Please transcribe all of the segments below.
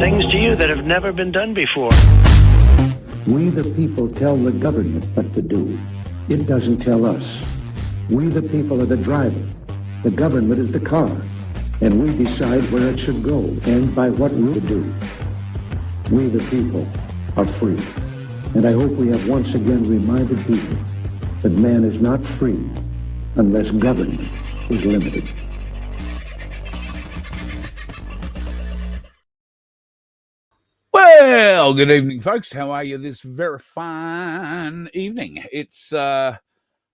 things to you that have never been done before. We the people tell the government what to do. It doesn't tell us. We the people are the driver. The government is the car. And we decide where it should go and by what route to do. We the people are free. And I hope we have once again reminded people that man is not free unless government is limited. Well, good evening, folks. How are you this very fine evening? It's about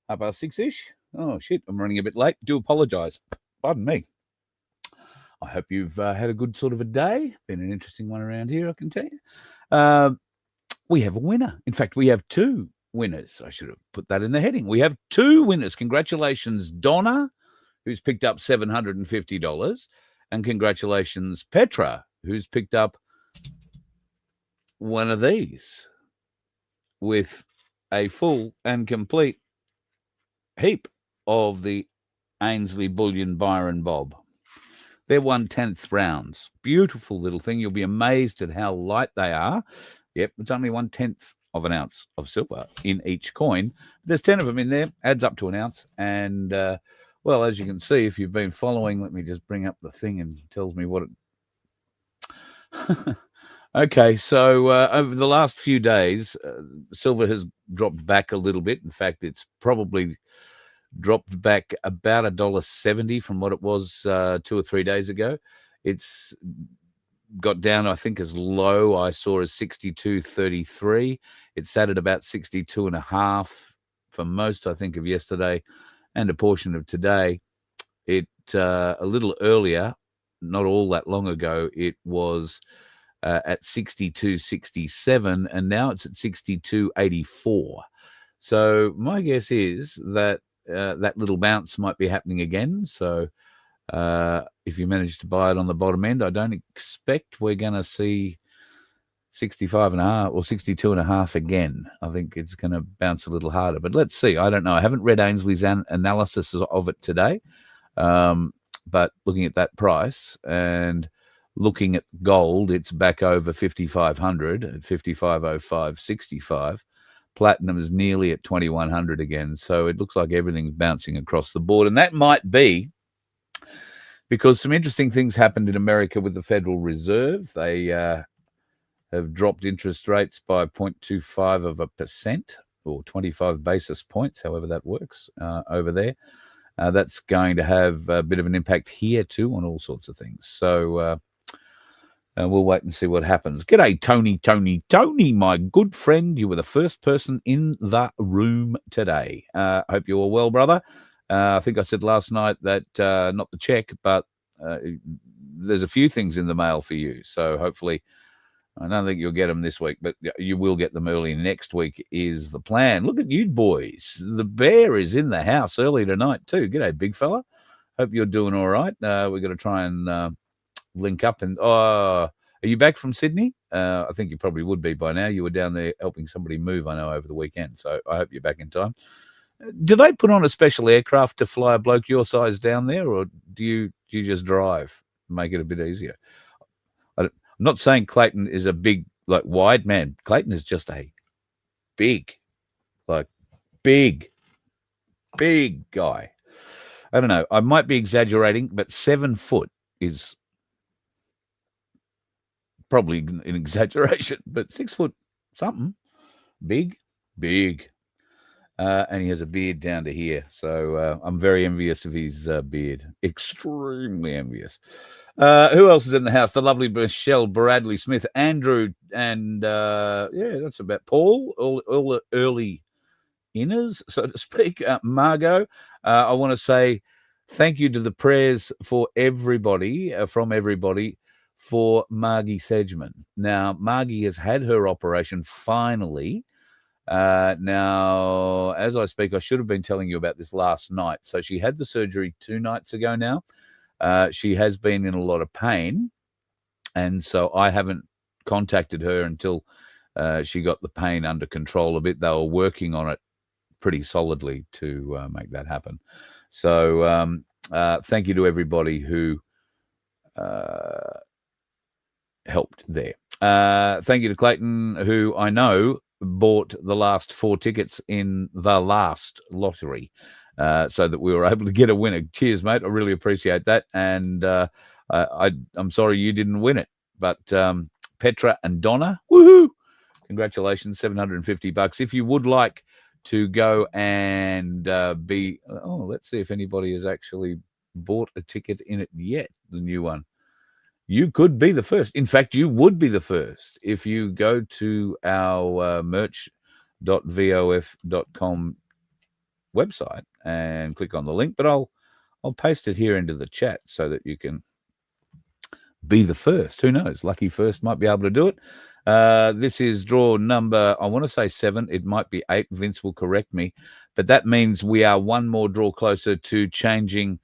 6-ish. Oh, shit, I'm running a bit late. Do apologise. Pardon me. I hope you've had a good sort of a day. Been an interesting one around here, I can tell you. We have a winner. In fact, we have two winners. I should have put that in the heading. We have two winners. Congratulations, Donna, who's picked up $750. And congratulations, Petra, who's picked up one of these with a full and complete heap of the Ainsley Bullion Byron Bob. They're 1/10 rounds. Beautiful little thing. You'll be amazed at how light they are. Yep, it's only 1/10 of an ounce of silver in each coin. There's 10 of them in there, adds up to an ounce. And, well, as you can see, if you've been following, let me just bring up the thing and it tells me what it... Okay, so over the last few days, silver has dropped back a little bit. In fact, it's probably dropped back about $1.70 from what it was 2 or 3 days ago. It's got down, I think, as low I saw as 62.33. It sat at about 62.5 for most, I think, of yesterday and a portion of today. It a little earlier, not all that long ago, it was at 62.67, and now it's at 62.84. So my guess is that that little bounce might be happening again. So if you manage to buy it on the bottom end, I don't expect we're going to see 65.5 or 62.5 again. I think it's going to bounce a little harder, but let's see. I don't know. I haven't read Ainsley's analysis of it today, but looking at that price and looking at gold, it's back over 5,500 at 55.05.65. Platinum is nearly at 2,100 again. So it looks like everything's bouncing across the board. And that might be because some interesting things happened in America with the Federal Reserve. They have dropped interest rates by 0.25% or 25 basis points, however that works over there. That's going to have a bit of an impact here too on all sorts of things. So we'll wait and see what happens. G'day, Tony, my good friend. You were the first person in the room today. Hope you're all well, brother. I think I said last night that not the check, but there's a few things in the mail for you. So hopefully, I don't think you'll get them this week, but you will get them early next week is the plan. Look at you boys. The bear is in the house early tonight too. G'day, big fella. Hope you're doing all right. We're going to try and link up. And are you back from Sydney? I think you probably would be by now. You were down there helping somebody move, I know, over the weekend. So I hope you're back in time. Do they put on a special aircraft to fly a bloke your size down there, or do you just drive, make it a bit easier? I'm not saying Clayton is a big, like, wide man. Clayton is just a big guy. I don't know. I might be exaggerating, but 7 foot is probably an exaggeration, but 6 foot something. Big. And he has a beard down to here. So I'm very envious of his beard. Extremely envious. Who else is in the house? The lovely Michelle Bradley Smith, Andrew, and that's about Paul, all the early inners, so to speak. Margot, I want to say thank you to the prayers for everybody, from everybody, for Margie Sedgman. Now, Margie has had her operation finally. Now, as I speak, I should have been telling you about this last night. So she had the surgery 2 nights ago now. She has been in a lot of pain. And so I haven't contacted her until she got the pain under control a bit. They were working on it pretty solidly to make that happen. So thank you to everybody who helped there. Thank you to Clayton, who I know bought the last 4 tickets in the last lottery, so that we were able to get a winner. Cheers, mate. I really appreciate that. And I'm sorry you didn't win it, but Petra and Donna, woohoo! Congratulations, $750. If you would like to go and let's see if anybody has actually bought a ticket in it yet, the new one. You could be the first. In fact, you would be the first if you go to our merch.vof.com website and click on the link. But I'll paste it here into the chat so that you can be the first. Who knows? Lucky first might be able to do it. This is draw number, I want to say 7. It might be 8. Vince will correct me. But that means we are one more draw closer to changing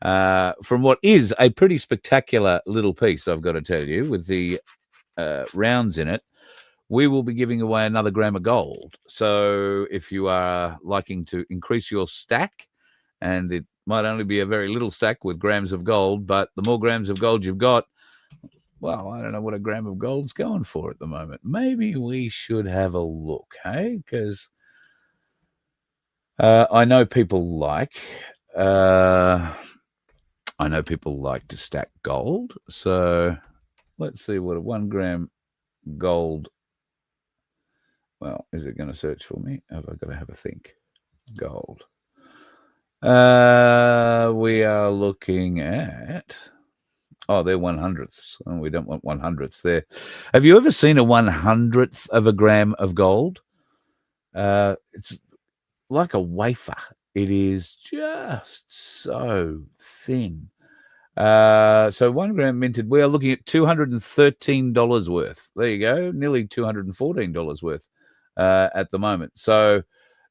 from what is a pretty spectacular little piece, I've got to tell you, with the rounds in it. We will be giving away another gram of gold. So if you are liking to increase your stack, and it might only be a very little stack with grams of gold, but the more grams of gold you've got, well, I don't know what a gram of gold's going for at the moment. Maybe we should have a look, hey? Because I know people like to stack gold. So let's see what a 1 gram gold. Well, is it going to search for me? Have I got to have a think? Gold. We are looking at. Oh, they're 100ths. Oh, we don't want 100ths there. Have you ever seen a 100th of a gram of gold? It's like a wafer. It is just so thin. So 1 gram minted, we are looking at $213 worth. There you go, nearly $214 worth at the moment. So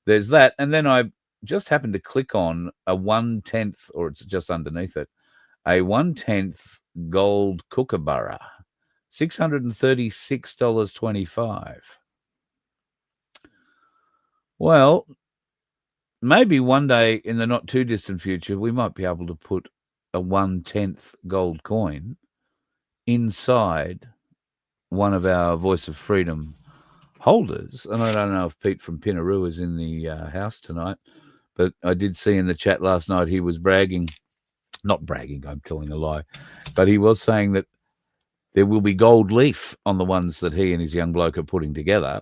there's that. And then I just happened to click on a 1/10, or it's just underneath it, a 1/10 gold kookaburra, $636.25. Well, maybe one day in the not too distant future, we might be able to put a 1/10 gold coin inside one of our Voice of Freedom holders. And I don't know if Pete from Pinaroo is in the house tonight, but I did see in the chat last night he was bragging. Not bragging, I'm telling a lie. But he was saying that there will be gold leaf on the ones that he and his young bloke are putting together.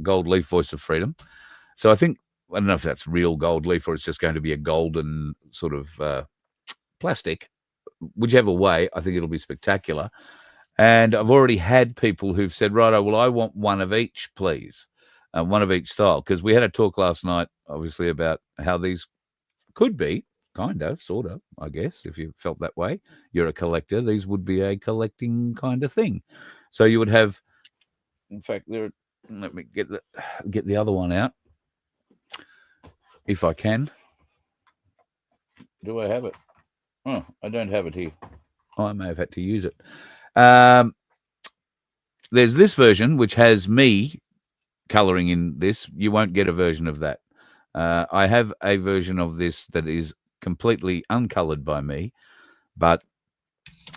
Gold leaf Voice of Freedom. So I think, I don't know if that's real gold leaf or it's just going to be a golden sort of plastic. Whichever way, I think it'll be spectacular. And I've already had people who've said, righto, well, I want one of each, please. One of each style. Because we had a talk last night, obviously, about how these could be, kind of, sort of, I guess, if you felt that way. You're a collector. These would be a collecting kind of thing. So you would have, in fact, let me get the other one out, if I can. Do I have it? Oh, I don't have it here. I may have had to use it. There's this version, which has me colouring in this. You won't get a version of that. I have a version of this that is completely uncoloured by me, but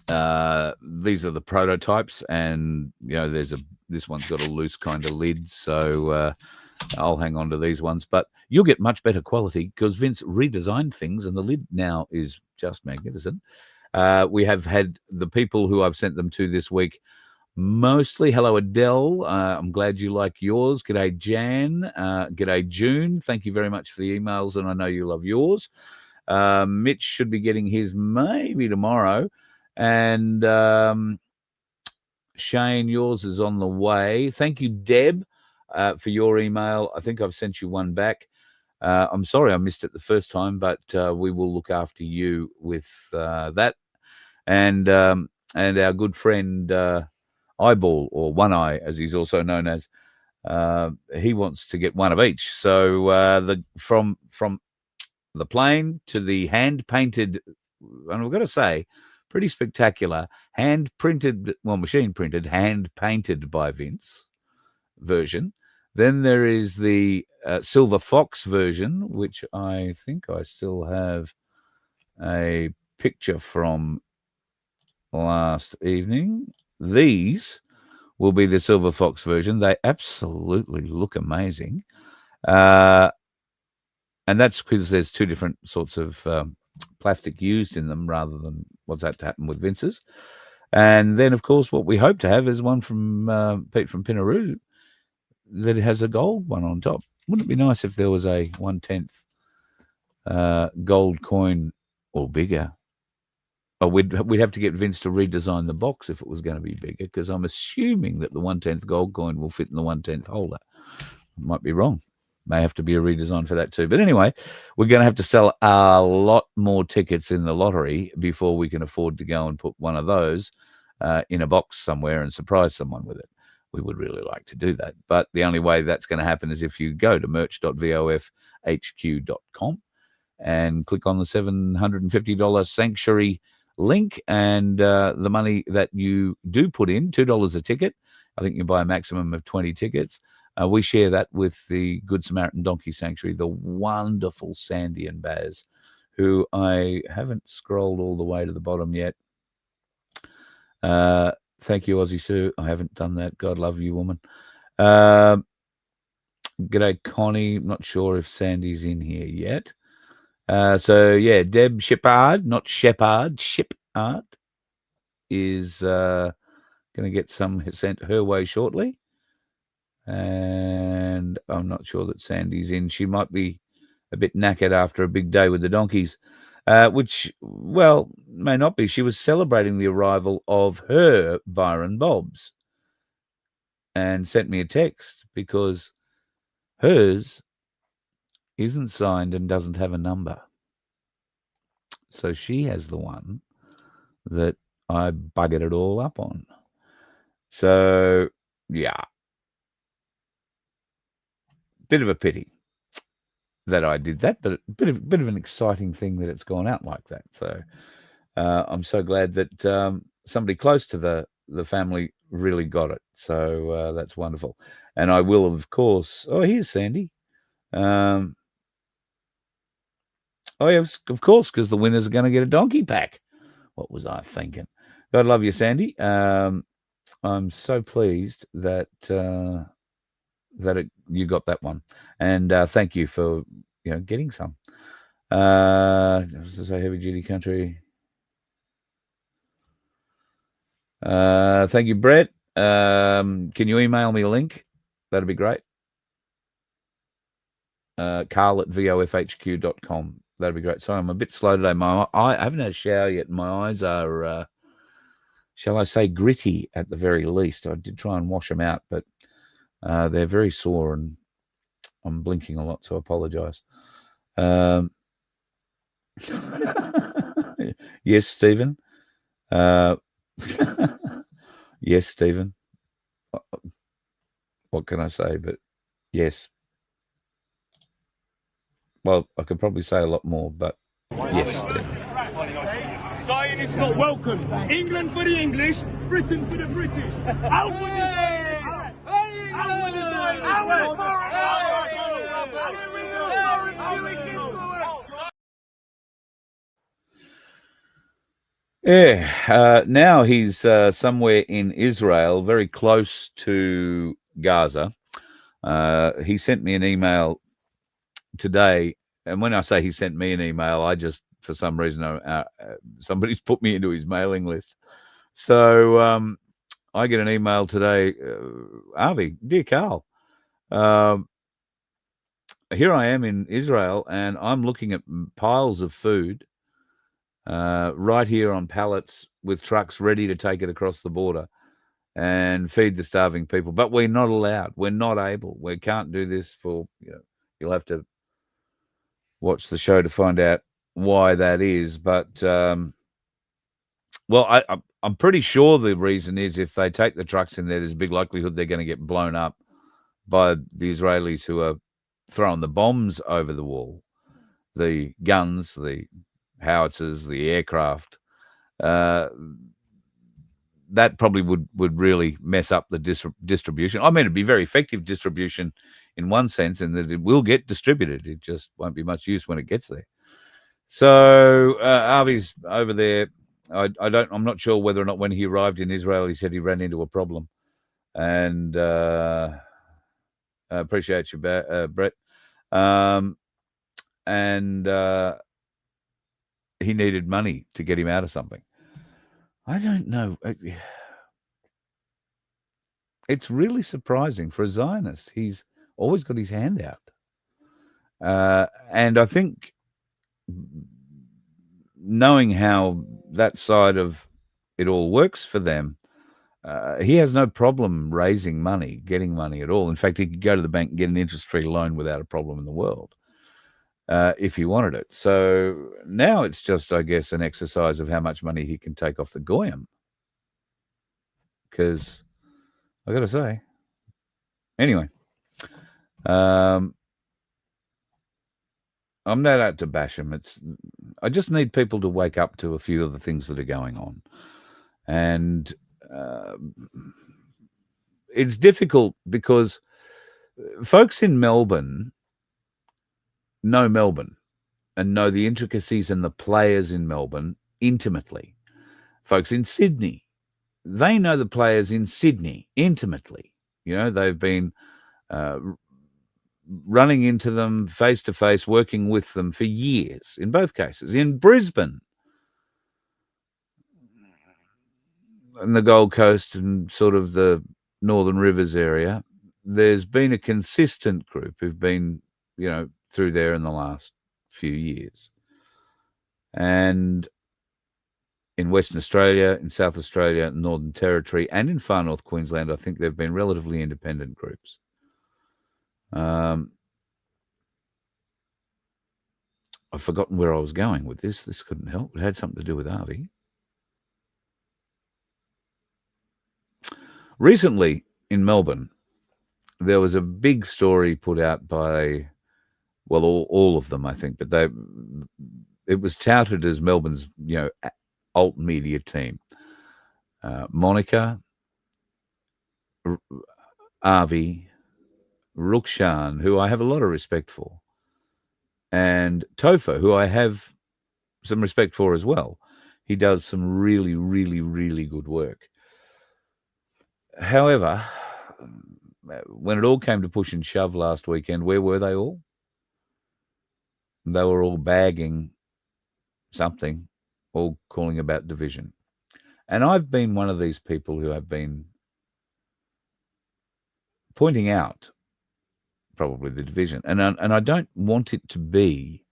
these are the prototypes, and you know, this one's got a loose kind of lid, so I'll hang on to these ones. But you'll get much better quality because Vince redesigned things, and the lid now is just magnificent. We have had the people who I've sent them to this week. Mostly, hello Adele. I'm glad you like yours. G'day Jan. G'day June. Thank you very much for the emails, and I know you love yours. Mitch should be getting his maybe tomorrow, and Shane, yours is on the way. Thank you, Deb, for your email. I think I've sent you one back. I'm sorry I missed it the first time, but we will look after you with that. And our good friend Eyeball, or One Eye, as he's also known as, he wants to get one of each. So from the plain to the hand painted, and I've got to say, pretty spectacular, hand printed, well, machine printed, hand painted by Vince version. Then there is the Silver Fox version, which I think I still have a picture from last evening. these will be the Silver Fox version. They absolutely look amazing. And that's because there's two different sorts of plastic used in them rather than what's had to happen with Vince's. And then, of course, what we hope to have is one from Pete from Pinaroo that has a gold one on top. Wouldn't it be nice if there was a 1/10 gold coin or bigger? Oh, we'd have to get Vince to redesign the box if it was going to be bigger, because I'm assuming that the 1/10 gold coin will fit in the 1/10 holder. Might be wrong. May have to be a redesign for that too. But anyway, we're going to have to sell a lot more tickets in the lottery before we can afford to go and put one of those in a box somewhere and surprise someone with it. We would really like to do that. But the only way that's going to happen is if you go to merch.vofhq.com and click on the $750 Sanctuary link, and the money that you do put in, $2 a ticket. I think you can buy a maximum of 20 tickets. We share that with the Good Samaritan Donkey Sanctuary, the wonderful Sandy and Baz, who I haven't scrolled all the way to the bottom yet. Thank you, Aussie Sue. I haven't done that. God love you, woman. G'day, Connie. Not sure if Sandy's in here yet. So, yeah, Deb Shepard, not Shepard, Shepard, is going to get some sent her way shortly. And I'm not sure that Sandy's in. She might be a bit knackered after a big day with the donkeys, which, well, may not be. She was celebrating the arrival of her Byron Bobs and sent me a text because hers isn't signed and doesn't have a number. So she has the one that I buggered it all up on. So, yeah. Bit of a pity that I did that, but a bit of an exciting thing that it's gone out like that. So I'm so glad that somebody close to the family really got it. So that's wonderful. And I will, of course. Oh, here's Sandy. Oh, yes, of course, because the winners are going to get a donkey pack. What was I thinking? God love you, Sandy. I'm so pleased that you got that one, and thank you for getting some. Just to say, heavy duty country. Thank you, Brett. Can you email me a link? That'd be great. Carl@vofhq.com. That'd be great. Sorry, I'm a bit slow today. I haven't had a shower yet. My eyes are, shall I say, gritty at the very least. I did try and wash them out, but they're very sore and I'm blinking a lot, so I apologize. Yes, Stephen. Yes, Stephen. What can I say? But yes. Well, I could probably say a lot more, but yes, Stephen. Zionists not welcome. England for the English, Britain for the British. Out with the Yeah, now he's somewhere in Israel, very close to Gaza. He sent me an email today, and when I say he sent me an email, I just, for some reason, somebody's put me into his mailing list. So I get an email today, Avi, dear Carl, here I am in Israel, and I'm looking at piles of food right here on pallets with trucks ready to take it across the border and feed the starving people. But we're not allowed. We're not able. We can't do this for, you'll have to watch the show to find out why that is. But, well, I'm pretty sure the reason is if they take the trucks in there, there's a big likelihood they're going to get blown up by the Israelis who are throwing the bombs over the wall, the guns, the howitzers, the aircraft. That probably would really mess up the distribution. I mean, it'd be very effective distribution in one sense, in that it will get distributed. It just won't be much use when it gets there. So Avi's over there I'm not sure whether or not when he arrived in Israel, he said he ran into a problem. And I appreciate you, Brett. And he needed money to get him out of something. I don't know. It's really surprising for a Zionist. He's always got his hand out. And I think knowing how that side of it all works for them, he has no problem raising money, getting money at all. In fact, he could go to the bank and get an interest-free loan without a problem in the world if he wanted it. So now it's just, I guess, an exercise of how much money he can take off the goyim. Because I got to say, anyway, I'm not out to bash him. I just need people to wake up to a few of the things that are going on. And it's difficult because folks in Melbourne know Melbourne and know the intricacies and the players in Melbourne intimately. Folks in Sydney, they know the players in Sydney intimately. You know, they've been running into them face to face, working with them for years in both cases. In Brisbane and the Gold Coast and sort of the Northern Rivers area, there's been a consistent group who've been, you know, through there in the last few years. And in Western Australia, in South Australia, Northern Territory, and in Far North Queensland, I think they've been relatively independent groups. I've forgotten where I was going with this. This couldn't help. It had something to do with Avi. Recently, in Melbourne, there was a big story put out by, well, all of them, I think, but it was touted as Melbourne's, you know, alt media team. Monica, Avi, Rukshan, who I have a lot of respect for, and Topher, who I have some respect for as well. He does some really, really, really good work. However, when it all came to push and shove last weekend, where were they all? They were all bagging something, all calling about division. And I've been one of these people who have been pointing out probably the division. And I don't want it to be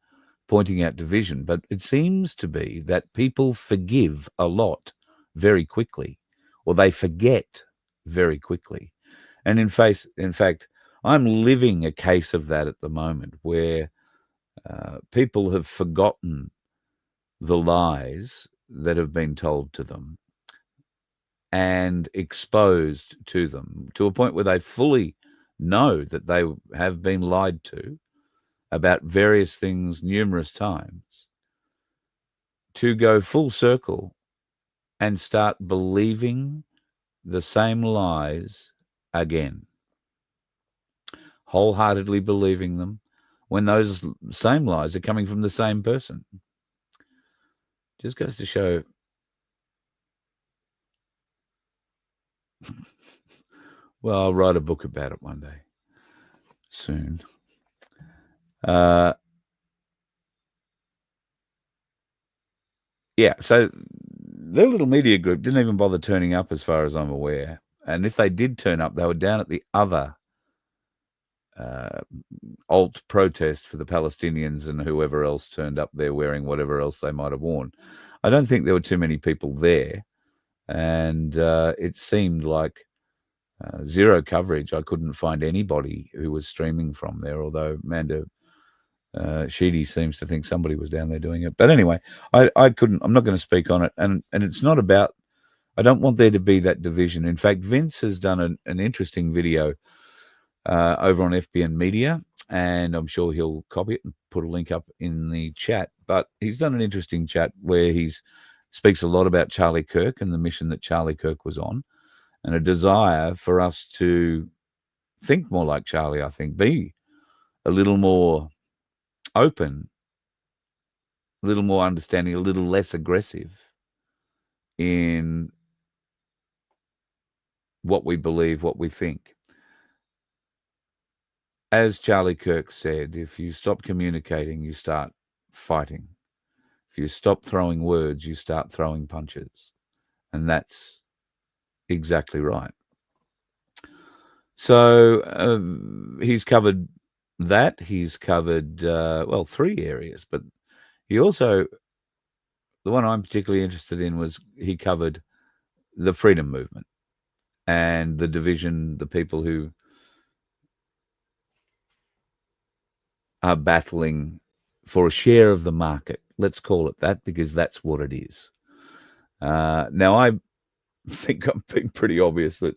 pointing out division, but it seems to be that people forgive a lot very quickly, or they forget very quickly. And in fact, I'm living a case of that at the moment, where people have forgotten the lies that have been told to them and exposed to them, to a point where they fully know that they have been lied to about various things numerous times, to go full circle and start believing the same lies again, wholeheartedly believing them, when those same lies are coming from the same person. Just goes to show. Well, I'll write a book about it one day, soon. Yeah, so their little media group didn't even bother turning up, as far as I'm aware. And if they did turn up, they were down at the other alt protest for the Palestinians, and whoever else turned up there wearing whatever else they might have worn. I don't think there were too many people there. And it seemed like zero coverage. I couldn't find anybody who was streaming from there, although Amanda Sheedy seems to think somebody was down there doing it. But anyway, I'm not going to speak on it. And it's not about, I don't want there to be that division. In fact, Vince has done an interesting video over on FBN Media, and I'm sure he'll copy it and put a link up in the chat. But he's done an interesting chat where he speaks a lot about Charlie Kirk and the mission that Charlie Kirk was on, and a desire for us to think more like Charlie, I think, be a little more open, a little more understanding, a little less aggressive. in what we believe, what we think. As Charlie Kirk said, if you stop communicating, you start fighting. If you stop throwing words, you start throwing punches. And that's exactly right. So he's covered that. He's covered, well, 3 areas. But he also, the one I'm particularly interested in was he covered the freedom movement and the division, the people who are battling for a share of the market. Let's call it that, because that's what it is. Now, I think I'm being pretty obvious that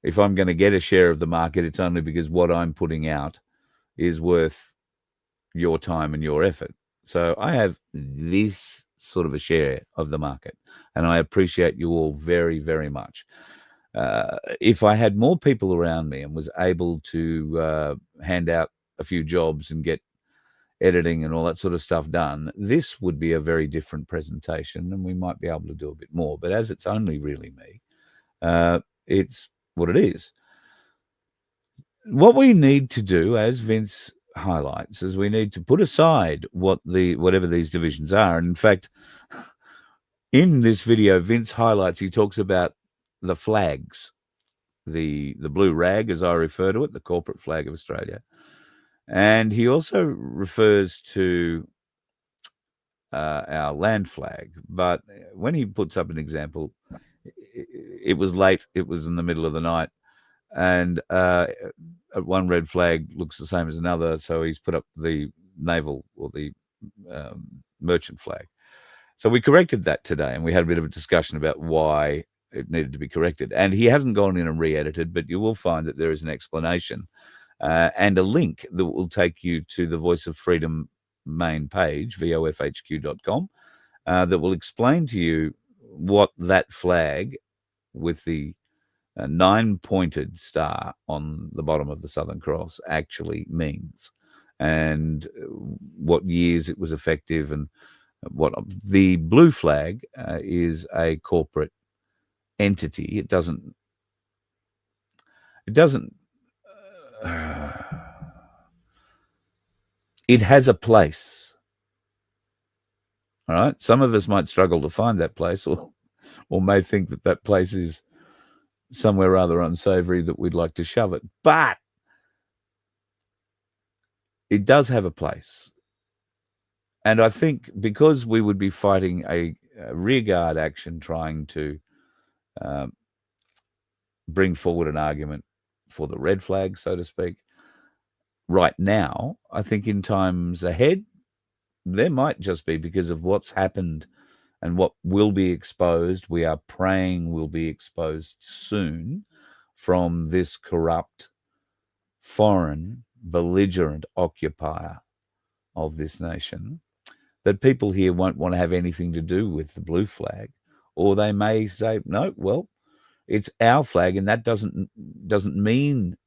if I'm going to get a share of the market, it's only because what I'm putting out is worth your time and your effort. So I have this sort of a share of the market, and I appreciate you all very, very much. If I had more people around me and was able to hand out a few jobs and get editing and all that sort of stuff done, this would be a very different presentation, and we might be able to do a bit more. But as it's only really me, it's what it is. What we need to do, as Vince highlights, is we need to put aside whatever these divisions are. And in fact, in this video, Vince highlights, he talks about the flags, the blue rag, as I refer to it, the corporate flag of Australia. And he also refers to our land flag. But when he puts up an example, it was late, it was in the middle of the night, and one red flag looks the same as another, so he's put up the naval or the merchant flag. So we corrected that today, and we had a bit of a discussion about why it needed to be corrected. And he hasn't gone in and re-edited, but you will find that there is an explanation and a link that will take you to the Voice of Freedom main page, vofhq.com, that will explain to you what that flag with the 9-pointed star on the bottom of the Southern Cross actually means, and what years it was effective, and what the blue flag is a corporate entity. It doesn't it has a place. All right. Some of us might struggle to find that place, or may think that that place is somewhere rather unsavory that we'd like to shove it. But it does have a place. And I think because we would be fighting a rearguard action trying to bring forward an argument for the red flag, so to speak, right now, I think in times ahead, there might just be, because of what's happened and what will be exposed, we are praying will be exposed soon, from this corrupt, foreign, belligerent occupier of this nation, that people here won't want to have anything to do with the blue flag. Or they may say, no, well, it's our flag, and that doesn't mean,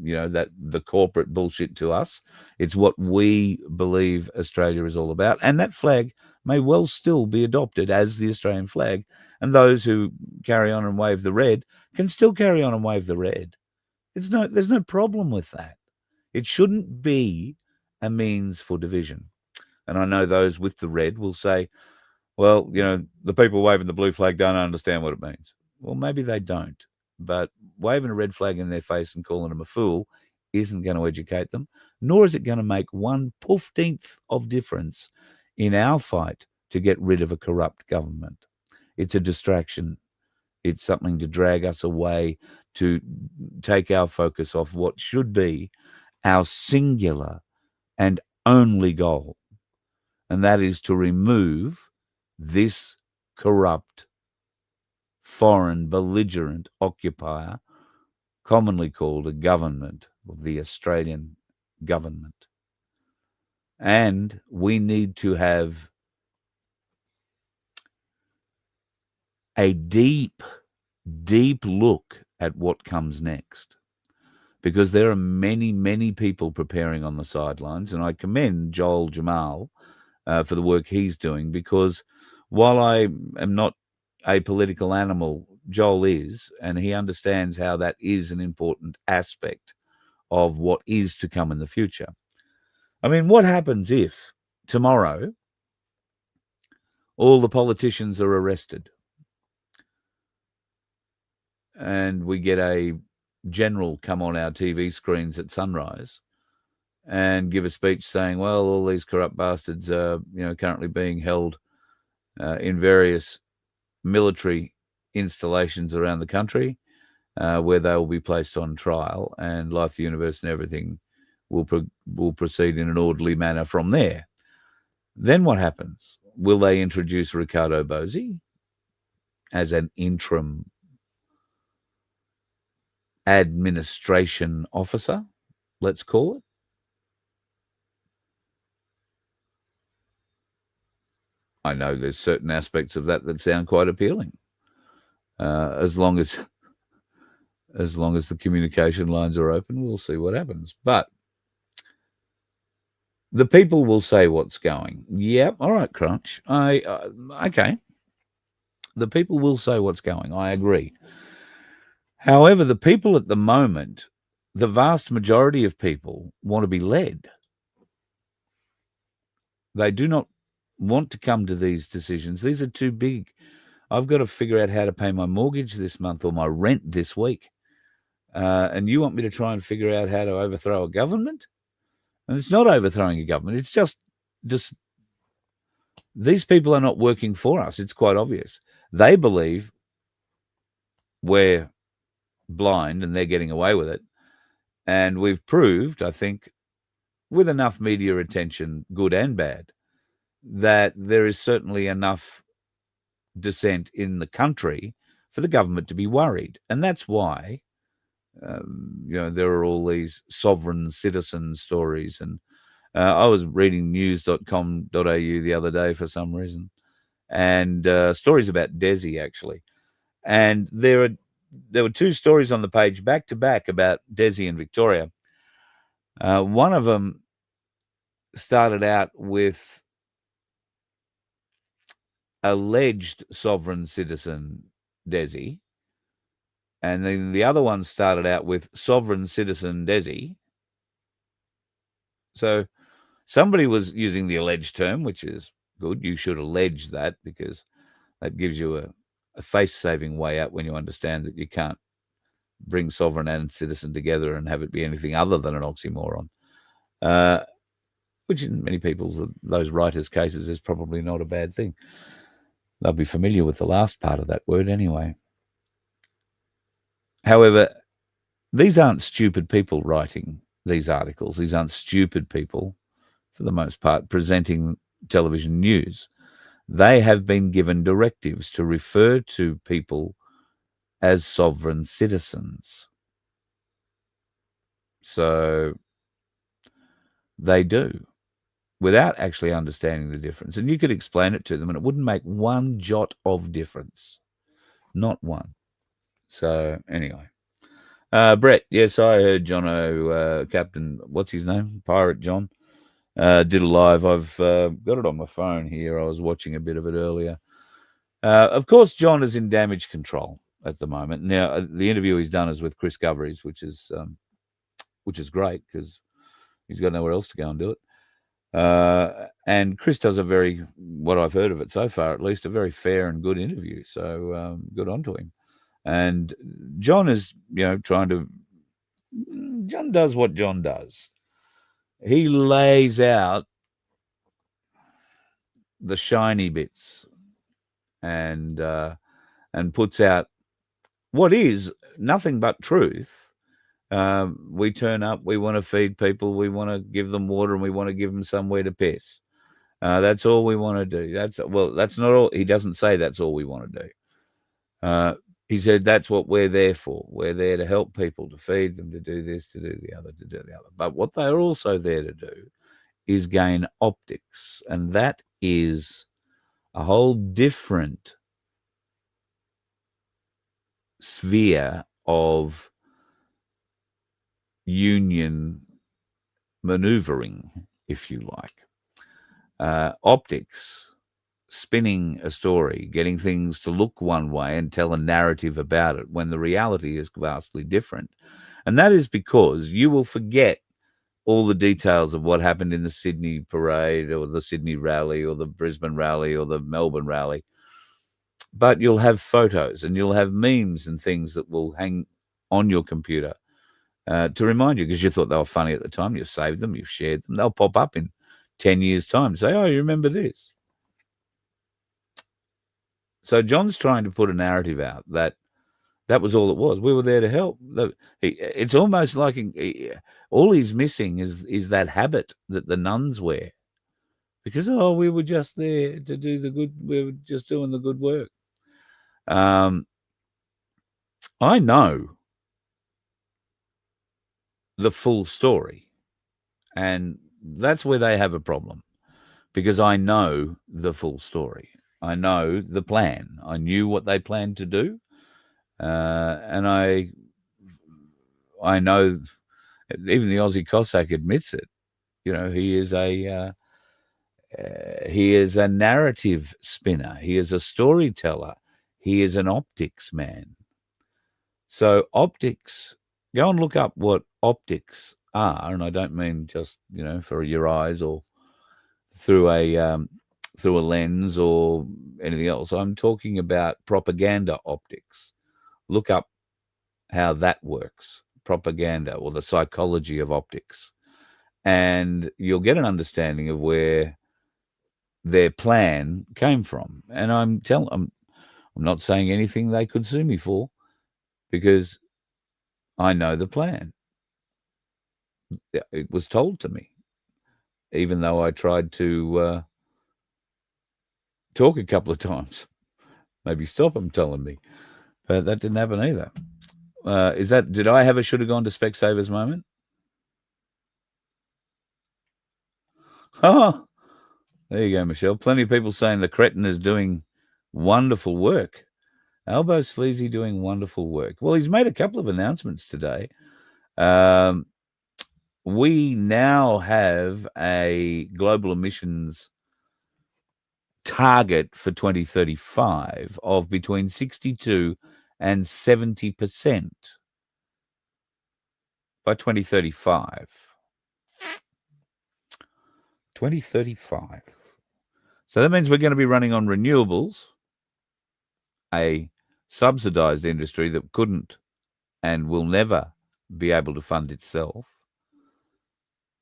you know, that the corporate bullshit to us. It's what we believe Australia is all about. And that flag may well still be adopted as the Australian flag. And those who carry on and wave the red can still carry on and wave the red. There's no problem with that. It shouldn't be a means for division. And I know those with the red will say, well, you know, the people waving the blue flag don't understand what it means. Well, maybe they don't. But waving a red flag in their face and calling them a fool isn't going to educate them, nor is it going to make 1/15th of difference in our fight to get rid of a corrupt government. It's a distraction. It's something to drag us away, to take our focus off what should be our singular and only goal, and that is to remove this corrupt, foreign, belligerent occupier, commonly called a government, or the Australian government. And we need to have a deep, deep look at what comes next, because there are many, many people preparing on the sidelines, and I commend Joel Jamal for the work he's doing, because while I am not a political animal, Joel is, and he understands how that is an important aspect of what is to come in the future. I mean, what happens if tomorrow all the politicians are arrested and we get a general come on our TV screens at sunrise and give a speech saying, well, all these corrupt bastards are, currently being held in various military installations around the country where they will be placed on trial, and life, the universe, and everything will proceed in an orderly manner from there. Then what happens? Will they introduce Ricardo Bozzi as an interim administration officer, let's call it? I know there's certain aspects of that sound quite appealing, as long as the communication lines are open. We'll see what happens. But the people will say what's going. Yep, all right, Crunch. Okay. The people will say what's going. I agree. However, the people at the moment, the vast majority of people want to be led. They do not want to come to these decisions. These are too big. I've got to figure out how to pay my mortgage this month or my rent this week. And you want me to try and figure out how to overthrow a government? And it's not overthrowing a government. It's just these people are not working for us. It's quite obvious. They believe we're blind and they're getting away with it. And we've proved, I think, with enough media attention, good and bad, that there is certainly enough dissent in the country for the government to be worried. And that's why there are all these sovereign citizen stories. And I was reading news.com.au the other day for some reason, and stories about Desi, actually. And there were two stories on the page back to back about Desi and Victoria. One of them started out with alleged sovereign citizen Desi, and then the other one started out with sovereign citizen Desi. So somebody was using the alleged term, which is good. You should allege that, because that gives you a face-saving way out when you understand that you can't bring sovereign and citizen together and have it be anything other than an oxymoron, which in many people's, those writers' cases, is probably not a bad thing. They'll be familiar with the last part of that word anyway. However, these aren't stupid people writing these articles. These aren't stupid people, for the most part, presenting television news. They have been given directives to refer to people as sovereign citizens. So they do, without actually understanding the difference. And you could explain it to them and it wouldn't make one jot of difference. Not one. So anyway. Brett, yes, I heard Jono, Captain, what's his name? Pirate John, did a live. I've got it on my phone here. I was watching a bit of it earlier. Of course, John is in damage control at the moment. Now, the interview he's done is with Chris Goveries, which is great, because he's got nowhere else to go and do it. And Chris does what I've heard of it so far, at least, a very fair and good interview. So good on to him. And John is, John does what John does. He lays out the shiny bits and puts out what is nothing but truth. We turn up, we want to feed people, we want to give them water, and we want to give them somewhere to piss. That's all we want to do. That's not all. He doesn't say that's all we want to do. He said that's what we're there for. We're there to help people, to feed them, to do this, to do the other, to do the other. But what they're also there to do is gain optics, and that is a whole different sphere of union maneuvering, if you like. Optics spinning a story, getting things to look one way and tell a narrative about it when the reality is vastly different. And that is because you will forget all the details of what happened in the Sydney parade or the Sydney rally or the Brisbane rally or the Melbourne rally. But you'll have photos and you'll have memes and things that will hang on your computer to remind you, because you thought they were funny at the time. You've saved them, you've shared them. They'll pop up in 10 years' time. Say, oh, you remember this? So John's trying to put a narrative out that was all it was. We were there to help. It's almost like all he's missing is that habit that the nuns wear. Because, we were just there to do the good. We were just doing the good work. I know the full story, and that's where they have a problem, because I know the full story. I know the plan. I knew what they planned to do, and I know even the Aussie Cossack admits it. You know, he is a narrative spinner. He is a storyteller. He is an optics man. So optics, go and look up what optics are, and I don't mean just, for your eyes or through a lens or anything else. I'm talking about propaganda optics. Look up how that works, propaganda or the psychology of optics, and you'll get an understanding of where their plan came from. And I'm not saying anything they could sue me for, because I know the plan. It was told to me, even though I tried to talk a couple of times, maybe stop them telling me, but that didn't happen either. Did I have a should have gone to Specsavers moment? Oh, there you go, Michelle. Plenty of people saying the cretin is doing wonderful work. Albo Sleazy doing wonderful work. Well, he's made a couple of announcements today. We now have a global emissions target for 2035 of between 62 and 70% by 2035. 2035. So that means we're going to be running on renewables, a subsidized industry that couldn't and will never be able to fund itself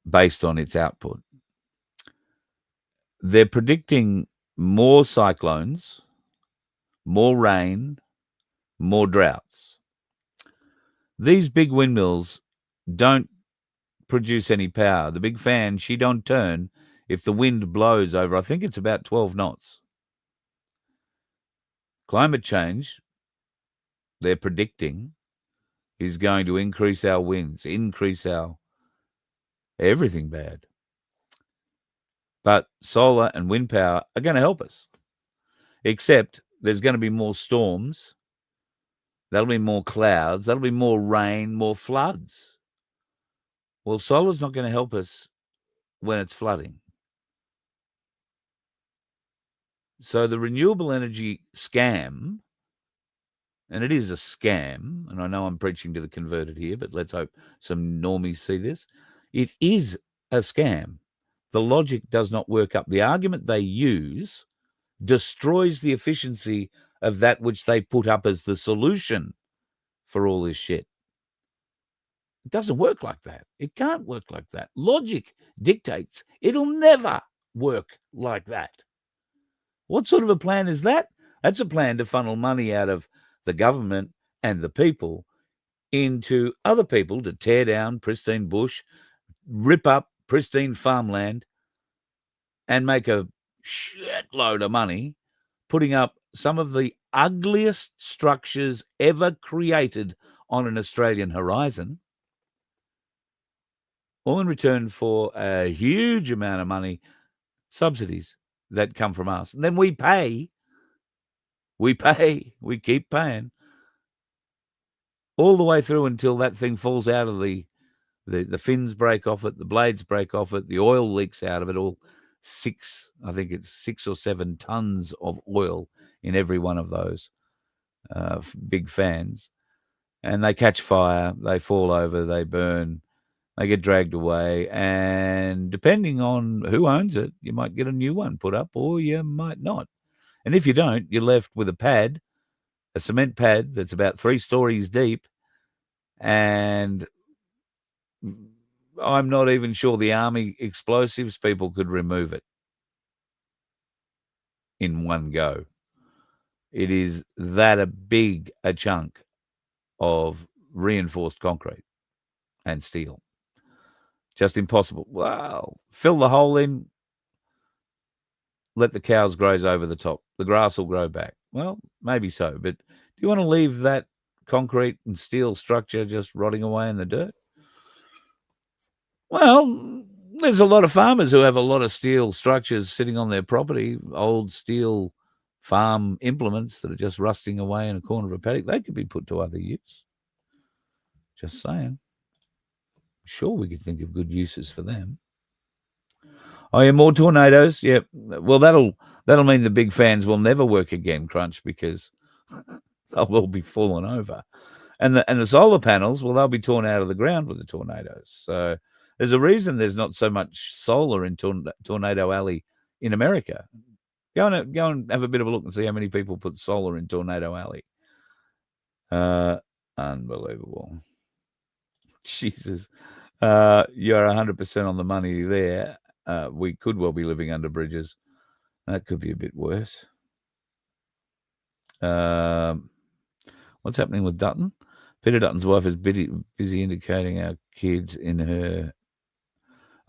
based on its output. They're predicting more cyclones, more rain, more droughts. These big windmills don't produce any power. The big fan, she don't turn if the wind blows over, I think it's about 12 knots. Climate change, they're predicting, is going to increase our winds, increase our everything bad. But solar and wind power are going to help us, except there's going to be more storms. That'll be more clouds. That'll be more rain, more floods. Well, solar's not going to help us when it's flooding. So the renewable energy scam, and it is a scam, and I know I'm preaching to the converted here, but let's hope some normies see this. It is a scam. The logic does not work up. The argument they use destroys the efficiency of that which they put up as the solution for all this shit. It doesn't work like that. It can't work like that. Logic dictates it'll never work like that. What sort of a plan is that? That's a plan to funnel money out of the government and the people into other people to tear down pristine bush, rip up pristine farmland, and make a shitload of money putting up some of the ugliest structures ever created on an Australian horizon, all in return for a huge amount of money, subsidies that come from us. And then we keep paying all the way through until that thing falls out of the fins break off it, the blades break off it, the oil leaks out of it, all I think it's 6 or 7 tons of oil in every one of those big fans. And they catch fire, they fall over, they burn, they get dragged away. And depending on who owns it, you might get a new one put up or you might not. And if you don't, you're left with a cement pad that's about 3 stories deep. And I'm not even sure the army explosives people could remove it in one go. It is that a big a chunk of reinforced concrete and steel. Just impossible. Well, fill the hole in, let the cows graze over the top. The grass will grow back. Well, maybe so, but do you want to leave that concrete and steel structure just rotting away in the dirt? Well, there's a lot of farmers who have a lot of steel structures sitting on their property, old steel farm implements that are just rusting away in a corner of a paddock. They could be put to other use. Just saying. Sure, we could think of good uses for them. Oh, yeah, more tornadoes. Yep. Well, that'll mean the big fans will never work again, Crunch, because they'll all be falling over. And the solar panels, well, they'll be torn out of the ground with the tornadoes. So there's a reason there's not so much solar in Tornado Alley in America. Go and have a bit of a look and see how many people put solar in Tornado Alley. Unbelievable. Jesus. You're 100% on the money there. We could well be living under bridges. That could be a bit worse. What's happening with Dutton? Peter Dutton's wife is busy indicating our kids in her...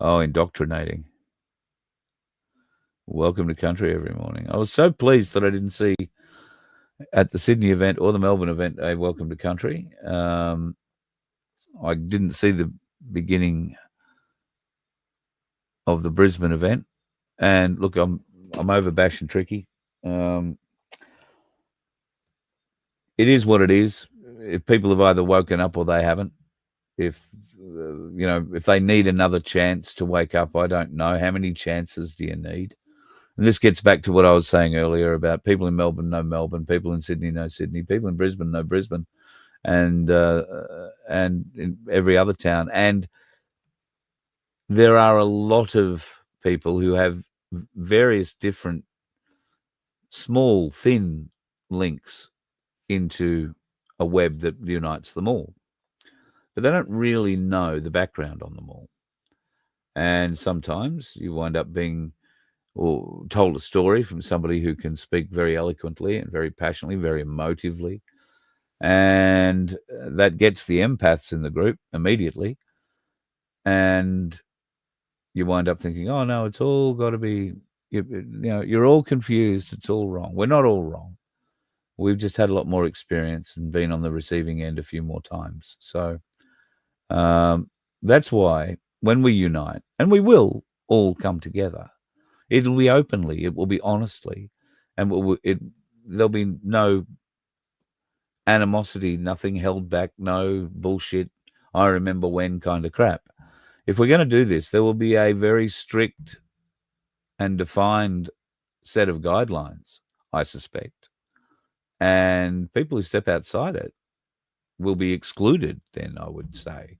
indoctrinating. Welcome to country every morning. I was so pleased that I didn't see at the Sydney event or the Melbourne event a welcome to country. I didn't see the beginning of the Brisbane event. And look, I'm over Bash and Tricky. It is what it is. If people have either woken up or they haven't, if they need another chance to wake up, I don't know. How many chances do you need? And this gets back to what I was saying earlier about people in Melbourne know Melbourne, people in Sydney know Sydney, people in Brisbane know Brisbane, and in every other town. And there are a lot of people who have various different small, thin links into a web that unites them all. But they don't really know the background on them all. And sometimes you wind up being told a story from somebody who can speak very eloquently and very passionately, very emotively. And that gets the empaths in the group immediately. And you wind up thinking, oh, no, it's all got to be, you're all confused. It's all wrong. We're not all wrong. We've just had a lot more experience and been on the receiving end a few more times. So that's why when we unite, and we will all come together, it'll be openly, it will be honestly, and there'll be no animosity, nothing held back, no bullshit, I remember when kind of crap. If we're going to do this, there will be a very strict and defined set of guidelines, I suspect. And people who step outside it will be excluded, then, I would say.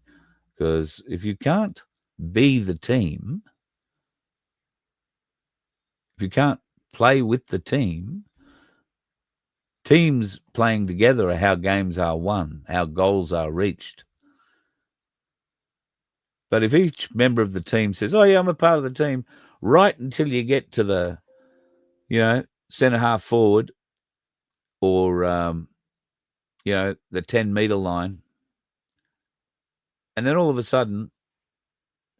Because if you can't be the team, if you can't play with the team, teams playing together are how games are won, how goals are reached. But if each member of the team says, oh, yeah, I'm a part of the team, right until you get to the, centre half forward or, the 10-metre line, and then all of a sudden,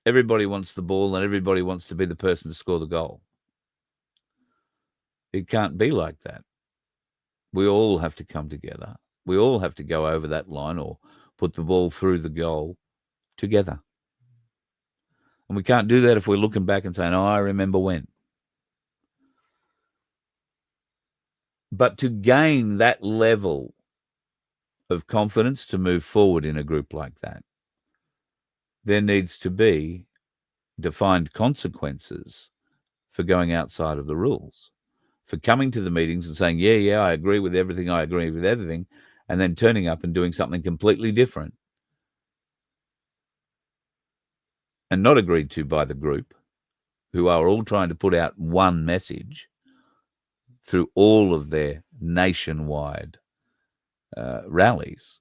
everybody wants the ball and everybody wants to be the person to score the goal. It can't be like that. We all have to come together. We all have to go over that line or put the ball through the goal together. And we can't do that if we're looking back and saying, oh, I remember when. But to gain that level of confidence to move forward in a group like that, there needs to be defined consequences for going outside of the rules, for coming to the meetings and saying, yeah, I agree with everything, and then turning up and doing something completely different and not agreed to by the group, who are all trying to put out one message through all of their nationwide rallies.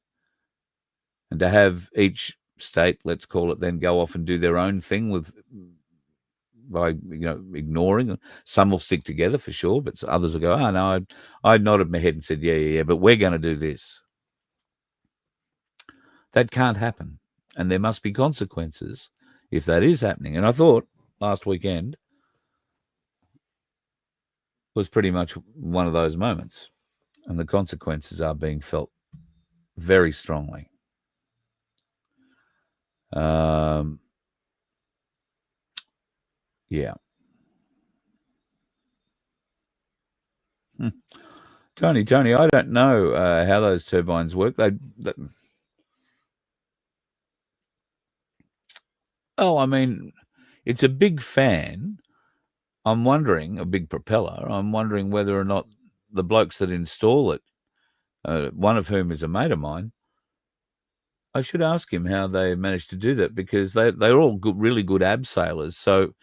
And to have each state, let's call it, then go off and do their own thing by ignoring. Some will stick together for sure, but others will go, oh no, I nodded my head and said, yeah, but we're going to do this. That can't happen, and there must be consequences if that is happening. And I thought last weekend was pretty much one of those moments, and the consequences are being felt very strongly. Yeah. Tony, I don't know how those turbines work. I mean, it's a big fan. I'm wondering, a big propeller. I'm wondering whether or not the blokes that install it, one of whom is a mate of mine, I should ask him how they managed to do that, because they're all really good abseilers. So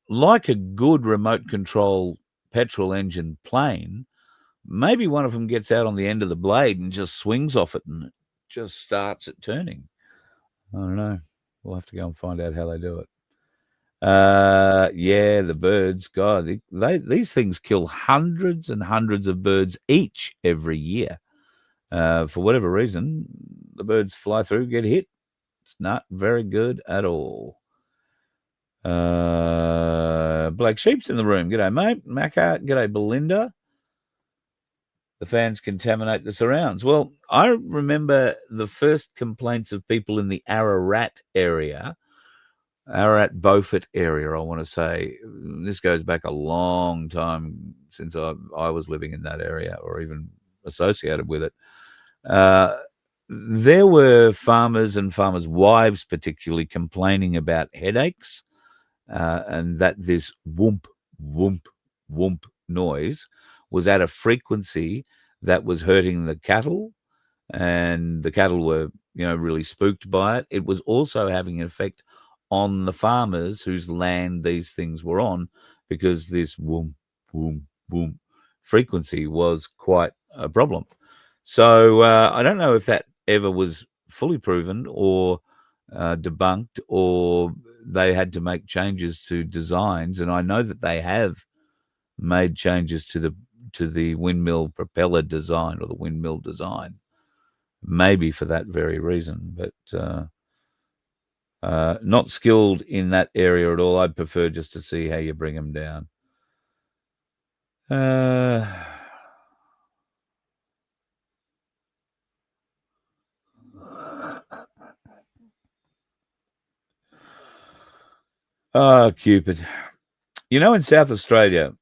like a good remote control petrol engine plane, maybe one of them gets out on the end of the blade and just swings off it and just starts it turning. I don't know. We'll have to go and find out how they do it. Yeah, the birds, God, these things kill hundreds and hundreds of birds each every year. For whatever reason, the birds fly through, get hit. It's not very good at all. Black Sheep's in the room. G'day, mate. Macca. G'day, Belinda. The fans contaminate the surrounds. Well, I remember the first complaints of people in the Ararat Beaufort area, I want to say. This goes back a long time since I was living in that area or even associated with it. There were farmers and farmers' wives particularly complaining about headaches, and that this whoomp, whoomp, whoomp noise was at a frequency that was hurting the cattle, and the cattle were, really spooked by it. It was also having an effect on the farmers whose land these things were on, because this whoomp, whoomp, whoomp frequency was quite a problem. So I don't know if that ever was fully proven or debunked, or they had to make changes to designs. And I know that they have made changes to the windmill propeller design, or the windmill design, maybe for that very reason. But not skilled in that area at all. I'd prefer just to see how you bring them down. Oh, Cupid. In South Australia,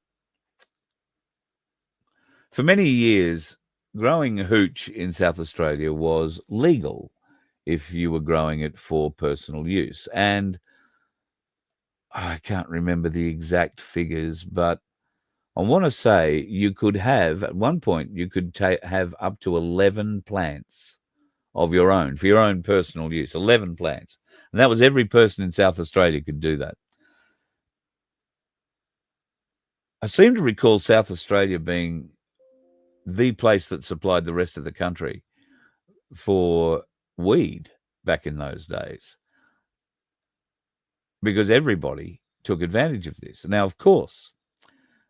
for many years, growing hooch in South Australia was legal if you were growing it for personal use. And I can't remember the exact figures, but I want to say you could have, at one point, you could have up to 11 plants of your own, for your own personal use, 11 plants. And that was every person in South Australia could do that. I seem to recall South Australia being the place that supplied the rest of the country for weed back in those days, because everybody took advantage of this. Now, of course,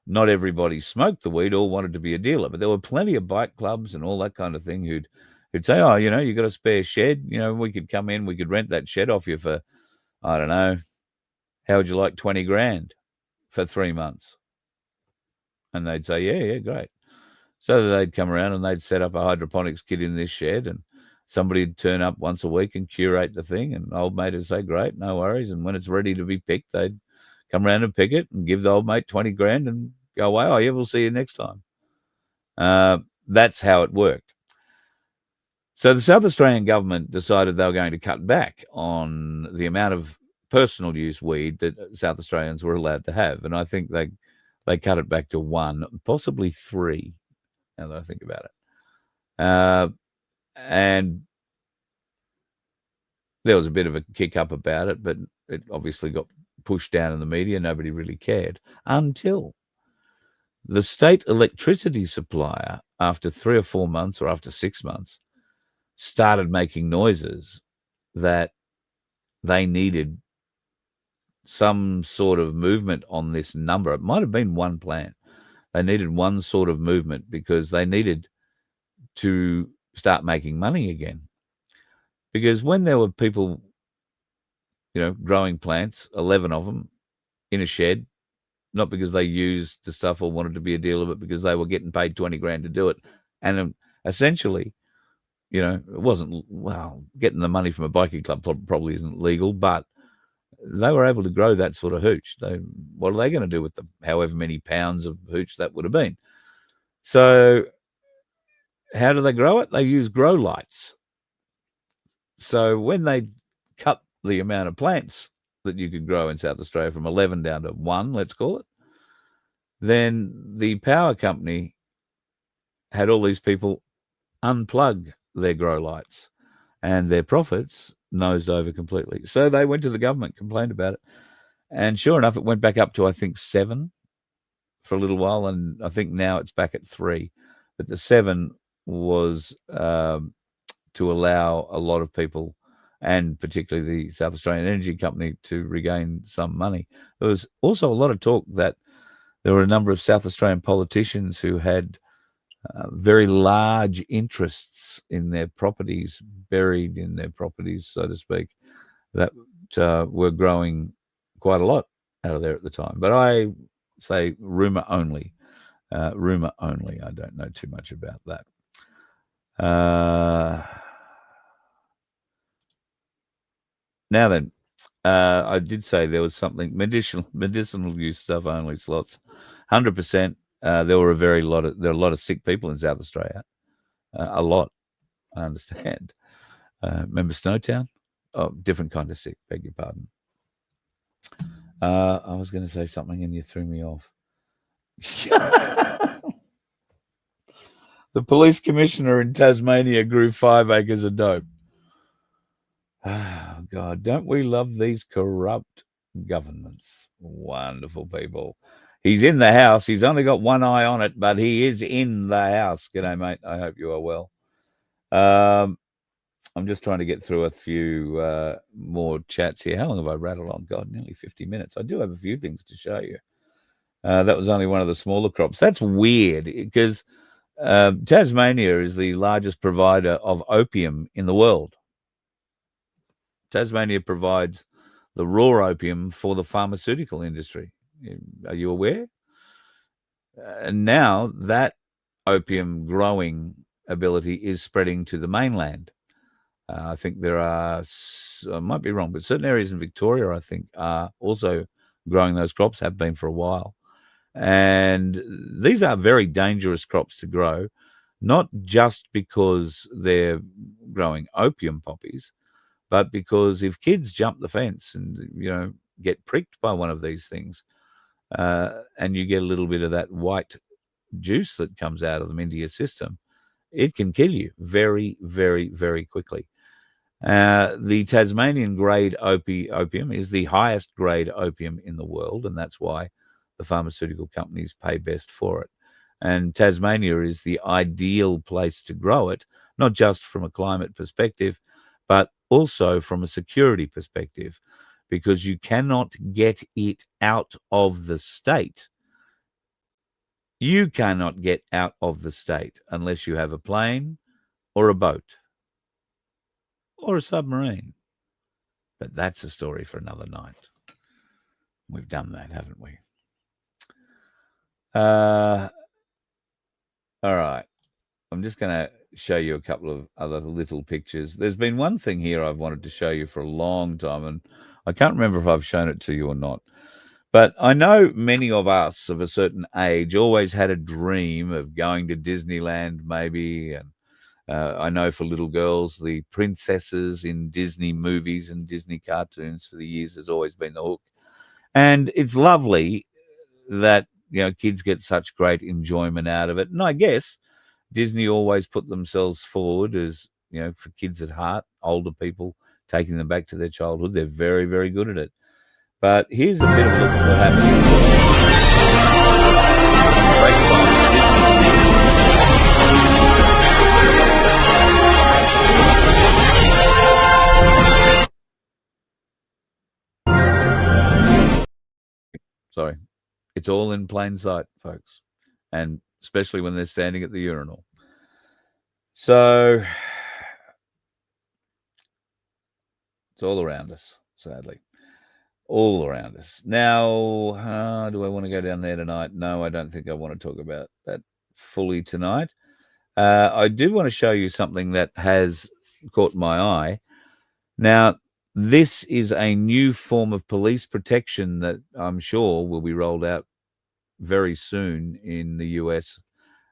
not everybody smoked the weed or wanted to be a dealer, but there were plenty of bike clubs and all that kind of thing who'd say, oh, you got a spare shed, we could come in, we could rent that shed off you for, I don't know, how would you like 20 grand for 3 months? And they'd say, yeah, great. So they'd come around and they'd set up a hydroponics kit in this shed, and somebody'd turn up once a week and curate the thing, and old mate would say, great, no worries. And when it's ready to be picked, they'd come around and pick it and give the old mate 20 grand and go away. Oh, yeah, we'll see you next time. That's how it worked. So the South Australian government decided they were going to cut back on the amount of personal use weed that South Australians were allowed to have. And I think they cut it back to 1, possibly 3, now that I think about it. And there was a bit of a kick up about it, but it obviously got pushed down in the media. Nobody really cared until the state electricity supplier, after 3 or 4 months or after 6 months, started making noises that they needed some sort of movement on this number. It might have been one plant. They needed one sort of movement because they needed to start making money again. Because when there were people, growing plants, 11 of them in a shed, not because they used the stuff or wanted to be a dealer, but because they were getting paid 20 grand to do it. And essentially, it wasn't, getting the money from a biking club probably isn't legal, but they were able to grow that sort of hooch. What are they going to do with the however many pounds of hooch that would have been? So how do they grow it? They use grow lights. So when they cut the amount of plants that you could grow in South Australia from 11 down to 1, let's call it, then the power company had all these people unplug their grow lights, and their profits nosed over completely. So they went to the government, complained about it, and sure enough, it went back up to, I think, 7 for a little while, and I think now it's back at 3. But the 7 was to allow a lot of people, and particularly the South Australian Energy Company, to regain some money. There was also a lot of talk that there were a number of South Australian politicians who had very large interests in their properties, buried in their properties, so to speak, that were growing quite a lot out of there at the time. But I say rumour only. Rumour only. I don't know too much about that. Now then, I did say there was something medicinal use stuff only slots, 100%. There are a lot of sick people in South Australia, a lot. I understand. Remember Snowtown? Oh, different kind of sick. Beg your pardon. I was going to say something and you threw me off. The police commissioner in Tasmania grew 5 acres of dope. Oh, God, don't we love these corrupt governments? Wonderful people. He's in the house. He's only got one eye on it, but he is in the house. G'day, mate. I hope you are well. I'm just trying to get through a few more chats here. How long have I rattled on? God, nearly 50 minutes. I do have a few things to show you. That was only one of the smaller crops. That's weird because Tasmania is the largest provider of opium in the world. Tasmania provides the raw opium for the pharmaceutical industry. Are you aware? And now that opium growing ability is spreading to the mainland. I think there are, I might be wrong, but certain areas in Victoria, I think, are also growing those crops, have been for a while. And these are very dangerous crops to grow, not just because they're growing opium poppies, but because if kids jump the fence and, get pricked by one of these things, and you get a little bit of that white juice that comes out of them into your system, it can kill you very, very, very quickly. The Tasmanian grade opium is the highest grade opium in the world, and that's why the pharmaceutical companies pay best for it. And Tasmania is the ideal place to grow it, not just from a climate perspective, but also from a security perspective, because you cannot get it out of the state. You cannot get out of the state unless you have a plane or a boat or a submarine. But that's a story for another night. We've done that, haven't we? All right. I'm just going to show you a couple of other little pictures. There's been one thing here I've wanted to show you for a long time, and I can't remember if I've shown it to you or not. But I know many of us of a certain age always had a dream of going to Disneyland maybe and I know for little girls, the princesses in Disney movies and Disney cartoons for the years has always been the hook. And it's lovely that, kids get such great enjoyment out of it. And I guess Disney always put themselves forward as, for kids at heart, older people, taking them back to their childhood. They're very, very good at it. But here's a bit of a look at what happened. Sorry. It's all in plain sight, folks. And especially when they're standing at the urinal. So it's all around us, sadly. All around us. Now, do I want to go down there tonight? No, I don't think I want to talk about that fully tonight. I do want to show you something that has caught my eye. Now, this is a new form of police protection that I'm sure will be rolled out very soon in the US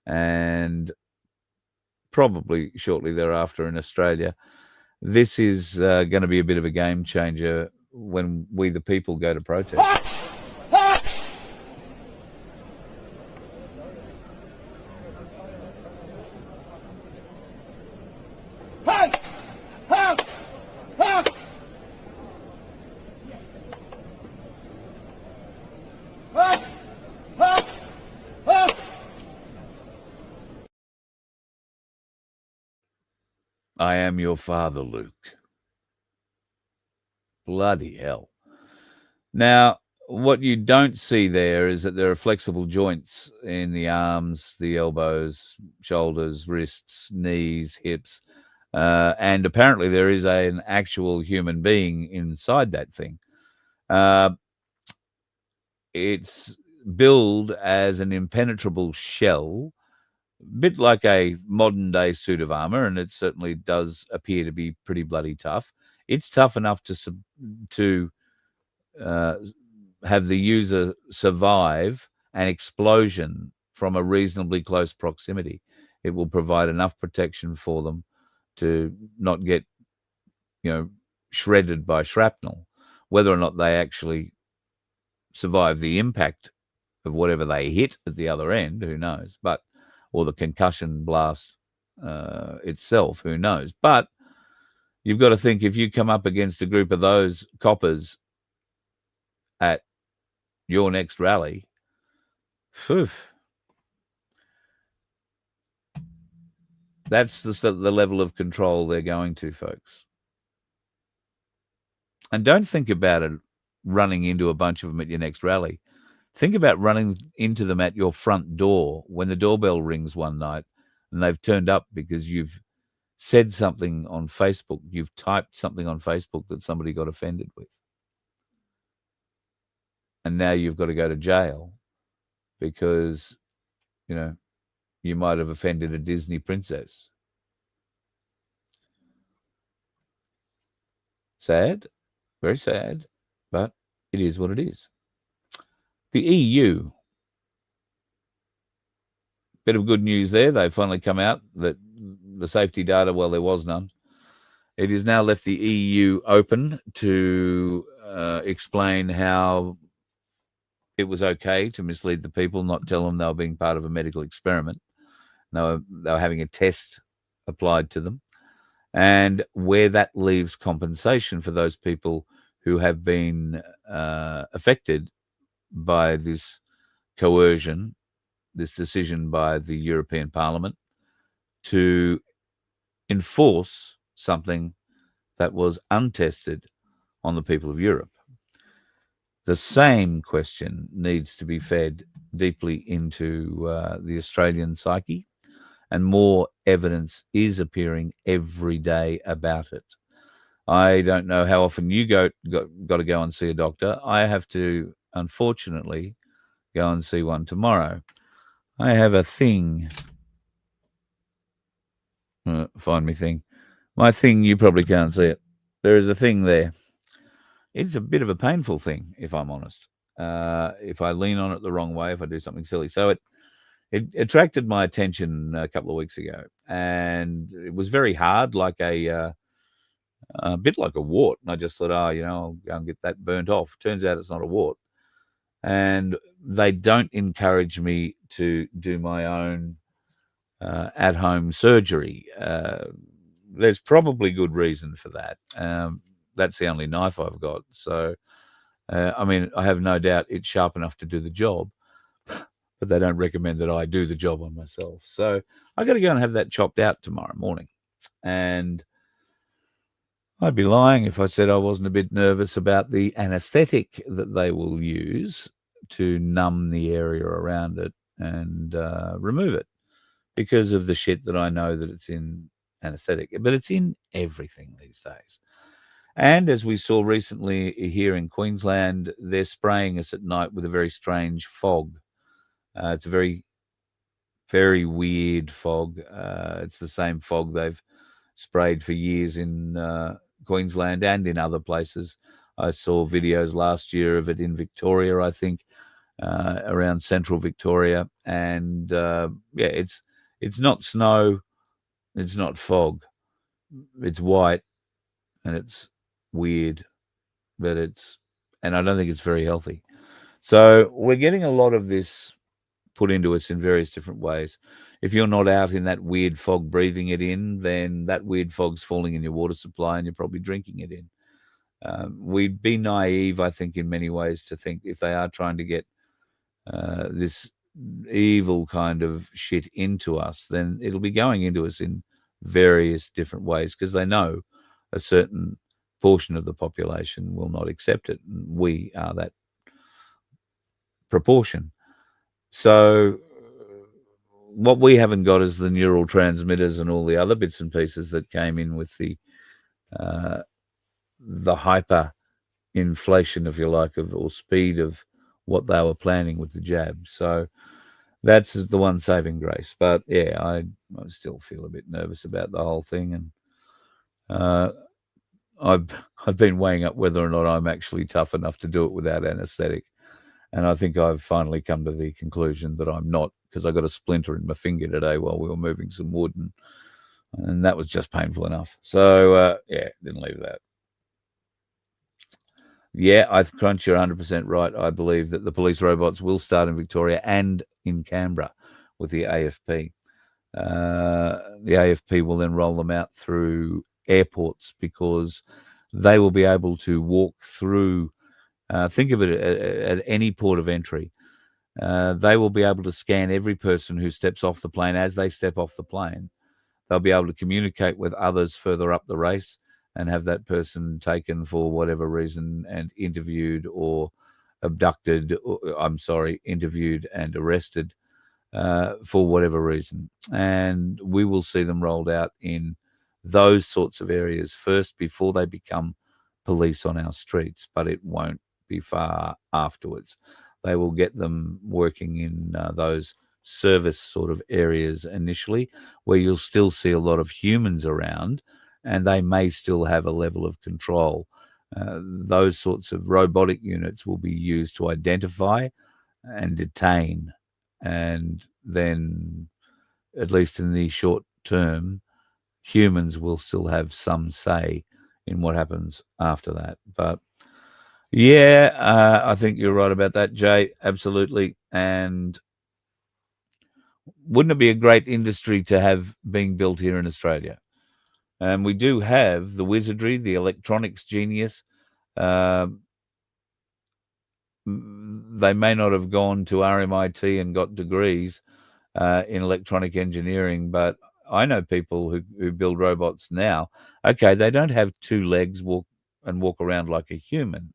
and probably shortly thereafter in Australia. This is going to be a bit of a game changer when we the people go to protest. I am your father, Luke. Bloody hell. Now, what you don't see there is that there are flexible joints in the arms, the elbows, shoulders, wrists, knees, hips, and apparently there is an actual human being inside that thing. It's billed as an impenetrable shell, a bit like a modern-day suit of armor, and it certainly does appear to be pretty bloody tough. It's tough enough to have the user survive an explosion from a reasonably close proximity. It will provide enough protection for them to not get, shredded by shrapnel. Whether or not they actually survive the impact of whatever they hit at the other end, who knows? Or the concussion blast itself, who knows? But you've got to think, if you come up against a group of those coppers at your next rally, that's the level of control they're going to, folks. And don't think about it running into a bunch of them at your next rally. Think about running into them at your front door when the doorbell rings one night and they've turned up because you've said something on Facebook, you've typed something on Facebook that somebody got offended with. And now you've got to go to jail because, you might have offended a Disney princess. Sad, very sad, but it is what it is. The EU, bit of good news there. They've finally come out that the safety data, well, there was none. It has now left the EU open to explain how it was okay to mislead the people, not tell them they were being part of a medical experiment. They were having a test applied to them, and where that leaves compensation for those people who have been affected by this coercion, this decision by the European Parliament to enforce something that was untested on the people of Europe. The same question needs to be fed deeply into the Australian psyche, and more evidence is appearing every day about it. I don't know how often you got to go and see a doctor. I have to, unfortunately, go and see one tomorrow. I have a thing. Find me thing. My thing, you probably can't see it. There is a thing there. It's a bit of a painful thing, if I'm honest. If I lean on it the wrong way, if I do something silly. So it attracted my attention a couple of weeks ago, and it was very hard, like a bit like a wart. And I just thought, oh, I'll go and get that burnt off. Turns out it's not a wart. And they don't encourage me to do my own at-home surgery. There's probably good reason for that. That's the only knife I've got. So, I have no doubt it's sharp enough to do the job, but they don't recommend that I do the job on myself. So I got to go and have that chopped out tomorrow morning. And I'd be lying if I said I wasn't a bit nervous about the anesthetic that they will use to numb the area around it and remove it, because of the shit that I know that it's in anesthetic. But it's in everything these days. And as we saw recently here in Queensland, they're spraying us at night with a very strange fog. It's a very, very weird fog. It's the same fog they've sprayed for years in Queensland and in other places. I saw videos last year of it in Victoria, I think, around central Victoria. And it's not snow, it's not fog. It's white and it's weird, but and I don't think it's very healthy. So we're getting a lot of this put into us in various different ways. If you're not out in that weird fog breathing it in, then that weird fog's falling in your water supply and you're probably drinking it in. We'd be naive, I think, in many ways to think if they are trying to get this evil kind of shit into us, then it'll be going into us in various different ways, because they know a certain portion of the population will not accept it. And we are that proportion. So what we haven't got is the neural transmitters and all the other bits and pieces that came in with the hyper inflation, if you like, or speed of what they were planning with the jab. So that's the one saving grace. But yeah, I still feel a bit nervous about the whole thing, and I've been weighing up whether or not I'm actually tough enough to do it without anesthetic. And I think I've finally come to the conclusion that I'm not, because I got a splinter in my finger today while we were moving some wood, and that was just painful enough. So didn't leave that. Yeah, I crunch, you're 100% right. I believe that the police robots will start in Victoria and in Canberra with the AFP. The AFP will then roll them out through airports, because they will be able to walk through. Think of it at any port of entry. They will be able to scan every person who steps off the plane as they step off the plane. They'll be able to communicate with others further up the race and have that person taken for whatever reason and interviewed or interviewed and arrested for whatever reason. And we will see them rolled out in those sorts of areas first before they become police on our streets, but it won't be far afterwards. They will get them working in those service sort of areas initially, where you'll still see a lot of humans around, and they may still have a level of control. Those sorts of robotic units will be used to identify and detain, and then, at least in the short term, humans will still have some say in what happens after that. But yeah, I think you're right about that, Jay. Absolutely. And wouldn't it be a great industry to have being built here in Australia? And we do have the wizardry, the electronics genius. They may not have gone to RMIT and got degrees in electronic engineering, but I know people who build robots now. Okay, they don't have two legs, walk around like a human,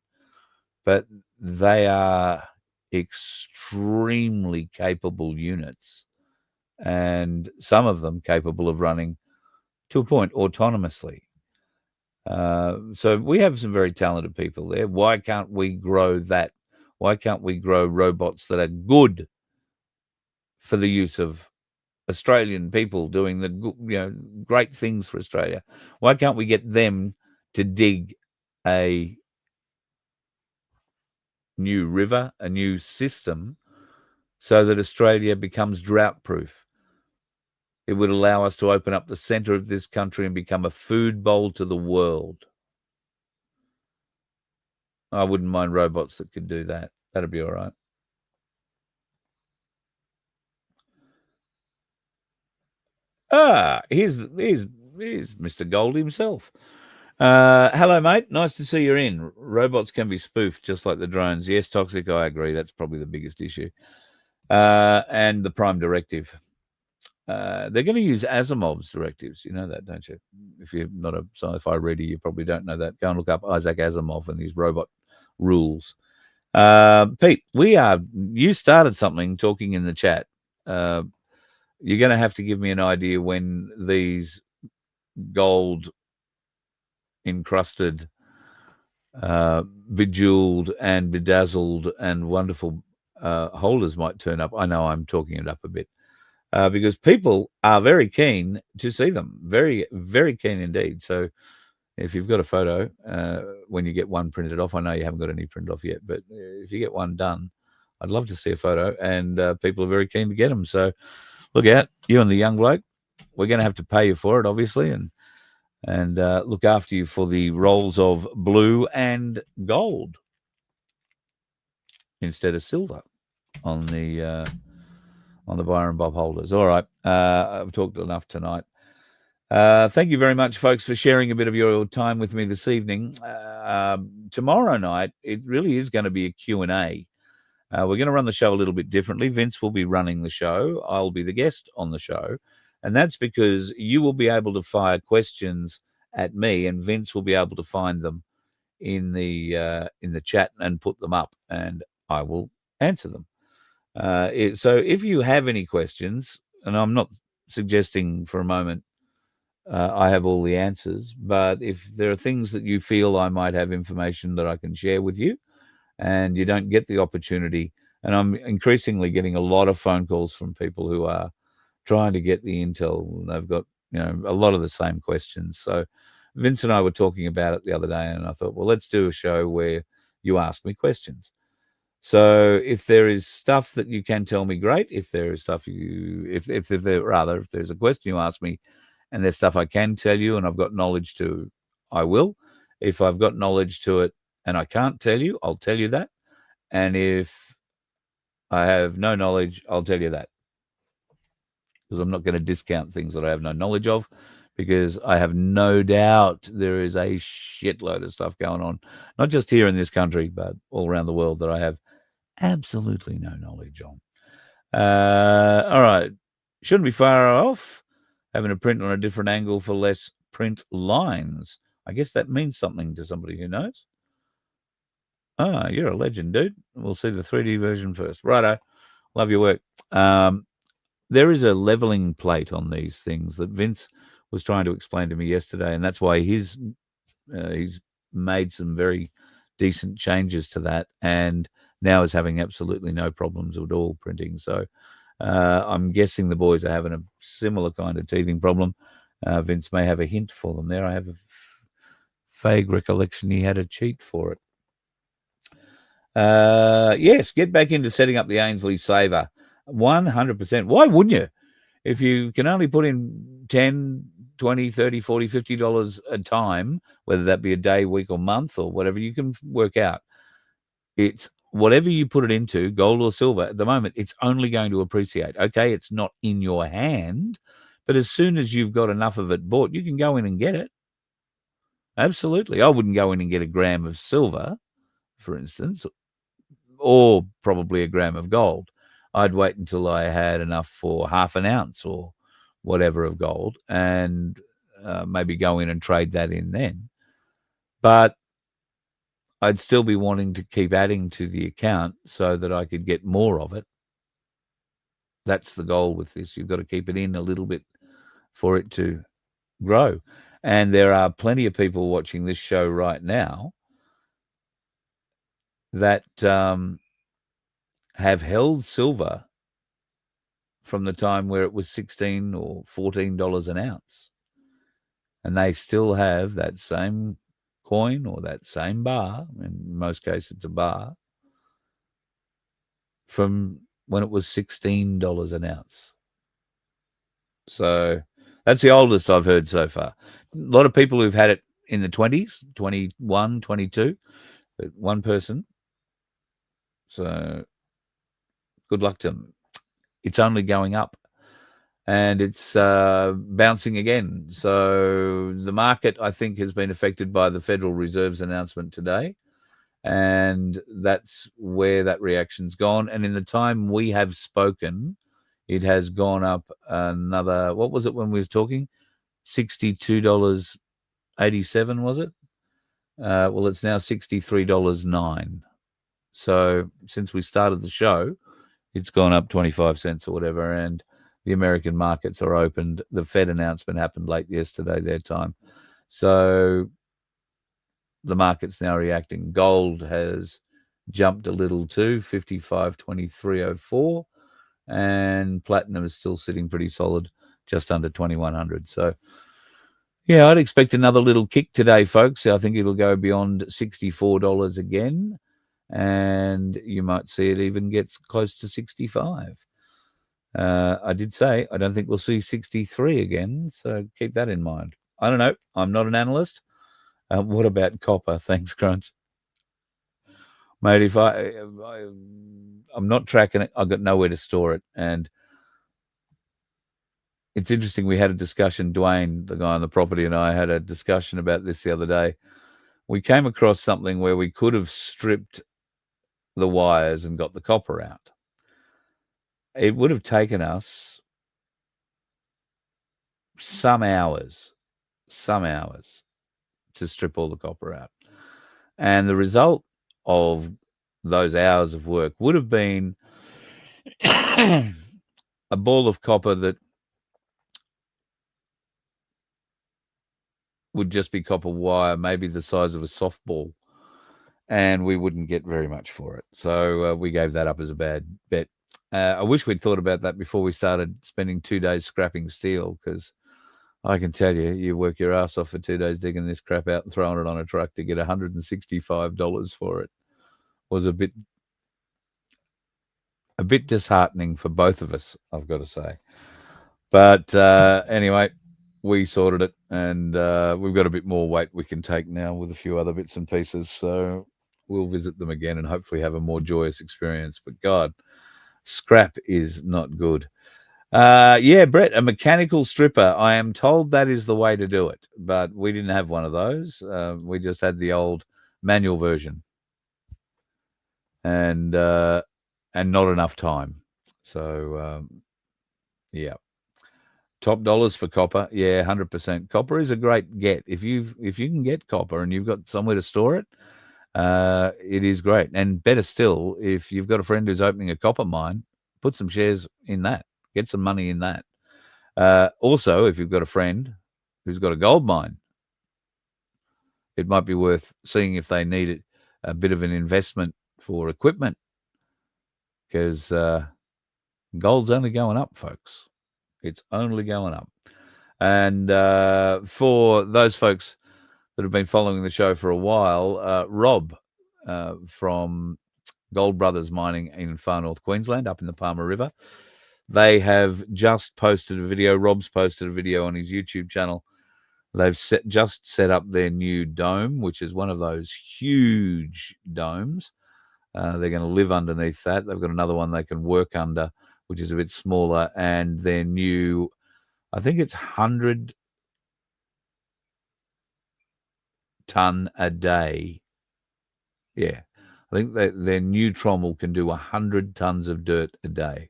but they are extremely capable units, and some of them capable of running to a point autonomously. So we have some very talented people there. Why can't we grow that? Why can't we grow robots that are good for the use of Australian people doing the great things for Australia? Why can't we get them to dig a new river, a new system, so that Australia becomes drought-proof. It would allow us to open up the centre of this country and become a food bowl to the world. I wouldn't mind robots that could do that. That'd be all right. Here's Mr. Gold himself. Hello, mate. Nice to see you're in. Robots can be spoofed just like the drones. Yes, toxic. I agree. That's probably the biggest issue. And the Prime Directive. They're going to use Asimov's directives. You know that, don't you? If you're not a sci-fi reader, you probably don't know that. Go and look up Isaac Asimov and his robot rules. Pete, you started something talking in the chat. You're going to have to give me an idea when these gold encrusted, bejeweled and bedazzled and wonderful holders might turn up. I know I'm talking it up a bit because people are very keen to see them. Very, very keen indeed. So if you've got a photo, when you get one printed off, I know you haven't got any printed off yet, but if you get one done, I'd love to see a photo, and people are very keen to get them. So look out, you and the young bloke. We're going to have to pay you for it, obviously, and look after you for the rolls of blue and gold instead of silver on the Byron Bob holders. All right, I've talked enough tonight. Thank you very much, folks, for sharing a bit of your time with me this evening. Tomorrow night, it really is going to be a Q&A. We're going to run the show a little bit differently. Vince will be running the show. I'll be the guest on the show. And that's because you will be able to fire questions at me, and Vince will be able to find them in the chat and put them up, and I will answer them. So if you have any questions, and I'm not suggesting for a moment I have all the answers, but if there are things that you feel I might have information that I can share with you, and you don't get the opportunity, and I'm increasingly getting a lot of phone calls from people who are trying to get the intel. They've got, a lot of the same questions. So Vince and I were talking about it the other day, and I thought, well, let's do a show where you ask me questions. So if there is stuff that you can tell me, great. If there is stuff if there's a question you ask me and there's stuff I can tell you and I've got knowledge to, I will. If I've got knowledge to it and I can't tell you, I'll tell you that. And if I have no knowledge, I'll tell you that. Because I'm not going to discount things that I have no knowledge of, because I have no doubt there is a shitload of stuff going on, not just here in this country, but all around the world that I have absolutely no knowledge on. All right. Shouldn't be far off. Having a print on a different angle for less print lines. I guess that means something to somebody who knows. You're a legend, dude. We'll see the 3D version first. Righto. Love your work. There is a leveling plate on these things that Vince was trying to explain to me yesterday, and that's why he's made some very decent changes to that, and now is having absolutely no problems at all printing. So I'm guessing the boys are having a similar kind of teething problem. Vince may have a hint for them there. I have a vague recollection he had a cheat for it. Yes, get back into setting up the Ainsley Saver. 100%. Why wouldn't you? If you can only put in 10, 20, 30, 40, $50 a time, whether that be a day, week, or month, or whatever you can work out, it's whatever you put it into, gold or silver, at the moment, it's only going to appreciate. Okay, it's not in your hand, but as soon as you've got enough of it bought, you can go in and get it. Absolutely. I wouldn't go in and get a gram of silver, for instance, or probably a gram of gold. I'd wait until I had enough for half an ounce or whatever of gold, and maybe go in and trade that in then. But I'd still be wanting to keep adding to the account so that I could get more of it. That's the goal with this. You've got to keep it in a little bit for it to grow. And there are plenty of people watching this show right now that have held silver from the time where it was $16 or $14 an ounce. And they still have that same coin or that same bar, in most cases it's a bar, from when it was $16 an ounce. So that's the oldest I've heard so far. A lot of people who've had it in the 20s, 21, 22, but one person. So good luck to them. It's only going up, and it's bouncing again. So the market, I think, has been affected by the Federal Reserve's announcement today, and that's where that reaction's gone. And in the time we have spoken, it has gone up another, what was it when we was talking? $62.87, was it? Well, it's now $63.09. So since we started the show, it's gone up 25 cents or whatever, and the American markets are opened. The Fed announcement happened late yesterday, their time. So the market's now reacting. Gold has jumped a little too, 55.2304, and platinum is still sitting pretty solid, just under 2100. So yeah, I'd expect another little kick today, folks. I think it'll go beyond $64 again, and you might see it even gets close to 65. I did say I don't think we'll see 63 again, so keep that in mind. I don't know. I'm not an analyst. What about copper? Thanks, Crunch. Mate, if I'm not tracking it, I've got nowhere to store it. And it's interesting. We had a discussion, Dwayne, the guy on the property, and I had a discussion about this the other day. We came across something where we could have stripped the wires and got the copper out. It would have taken us some hours to strip all the copper out. And the result of those hours of work would have been a ball of copper that would just be copper wire, maybe the size of a softball, and we wouldn't get very much for it. So we gave that up as a bad bet. I wish we'd thought about that before we started spending 2 days scrapping steel, because I can tell you, you work your ass off for 2 days digging this crap out and throwing it on a truck to get $165 for it was a bit disheartening for both of us, I've got to say. But anyway, we sorted it, and we've got a bit more weight we can take now with a few other bits and pieces. So we'll visit them again and hopefully have a more joyous experience. But God, scrap is not good. Yeah, Brett, a mechanical stripper. I am told that is the way to do it, but we didn't have one of those. We just had the old manual version, and not enough time. So yeah, top dollars for copper. Yeah, 100%. Copper is a great get if you can get copper and you've got somewhere to store it. It is great, and better still, if you've got a friend who's opening a copper mine, put some shares in that. Get some money in that. Also, if you've got a friend who's got a gold mine, it might be worth seeing if they need a bit of an investment for equipment, because gold's only going up, folks. It's only going up. And for those folks that have been following the show for a while, Rob from Gold Brothers Mining in far north Queensland, up in the Palmer River, they have just posted a video. Rob's posted a video on his YouTube channel. They've just set up their new dome, which is one of those huge domes. They're going to live underneath that. They've got another one they can work under, which is a bit smaller. And their new, I think it's 100 ton a day. Yeah. I think their new trommel can do 100 tons of dirt a day.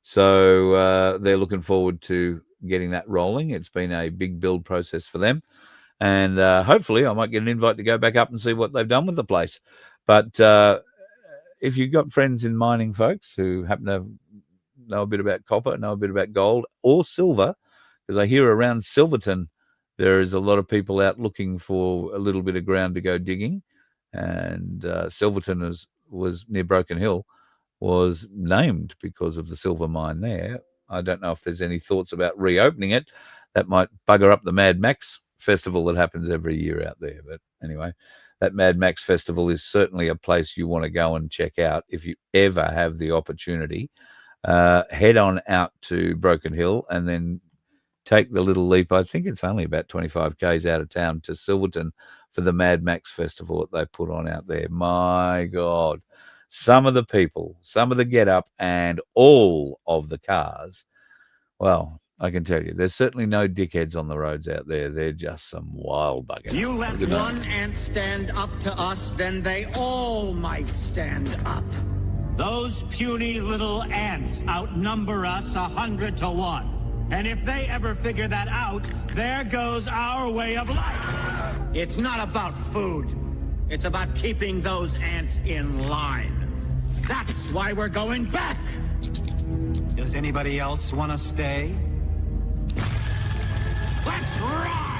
So they're looking forward to getting that rolling. It's been a big build process for them. And hopefully I might get an invite to go back up and see what they've done with the place. But if you've got friends in mining, folks, who happen to know a bit about copper, know a bit about gold or silver, because I hear around Silverton there is a lot of people out looking for a little bit of ground to go digging. And Silverton was near Broken Hill, was named because of the silver mine there. I don't know if there's any thoughts about reopening it. That might bugger up the Mad Max festival that happens every year out there. But anyway, that Mad Max Festival is certainly a place you want to go and check out if you ever have the opportunity. Head on out to Broken Hill and then take the little leap. I think it's only about 25 k's out of town to Silverton for the Mad Max Festival that they put on out there. My God, some of the people, some of the get up, and all of the cars. Well, I can tell you, there's certainly no dickheads on the roads out there. They're just some wild buggers. You let one ant stand up to us, then they all might stand up. Those puny little ants outnumber us 100 to 1. And if they ever figure that out, there goes our way of life. It's not about food. It's about keeping those ants in line. That's why we're going back. Does anybody else want to stay? Let's ride!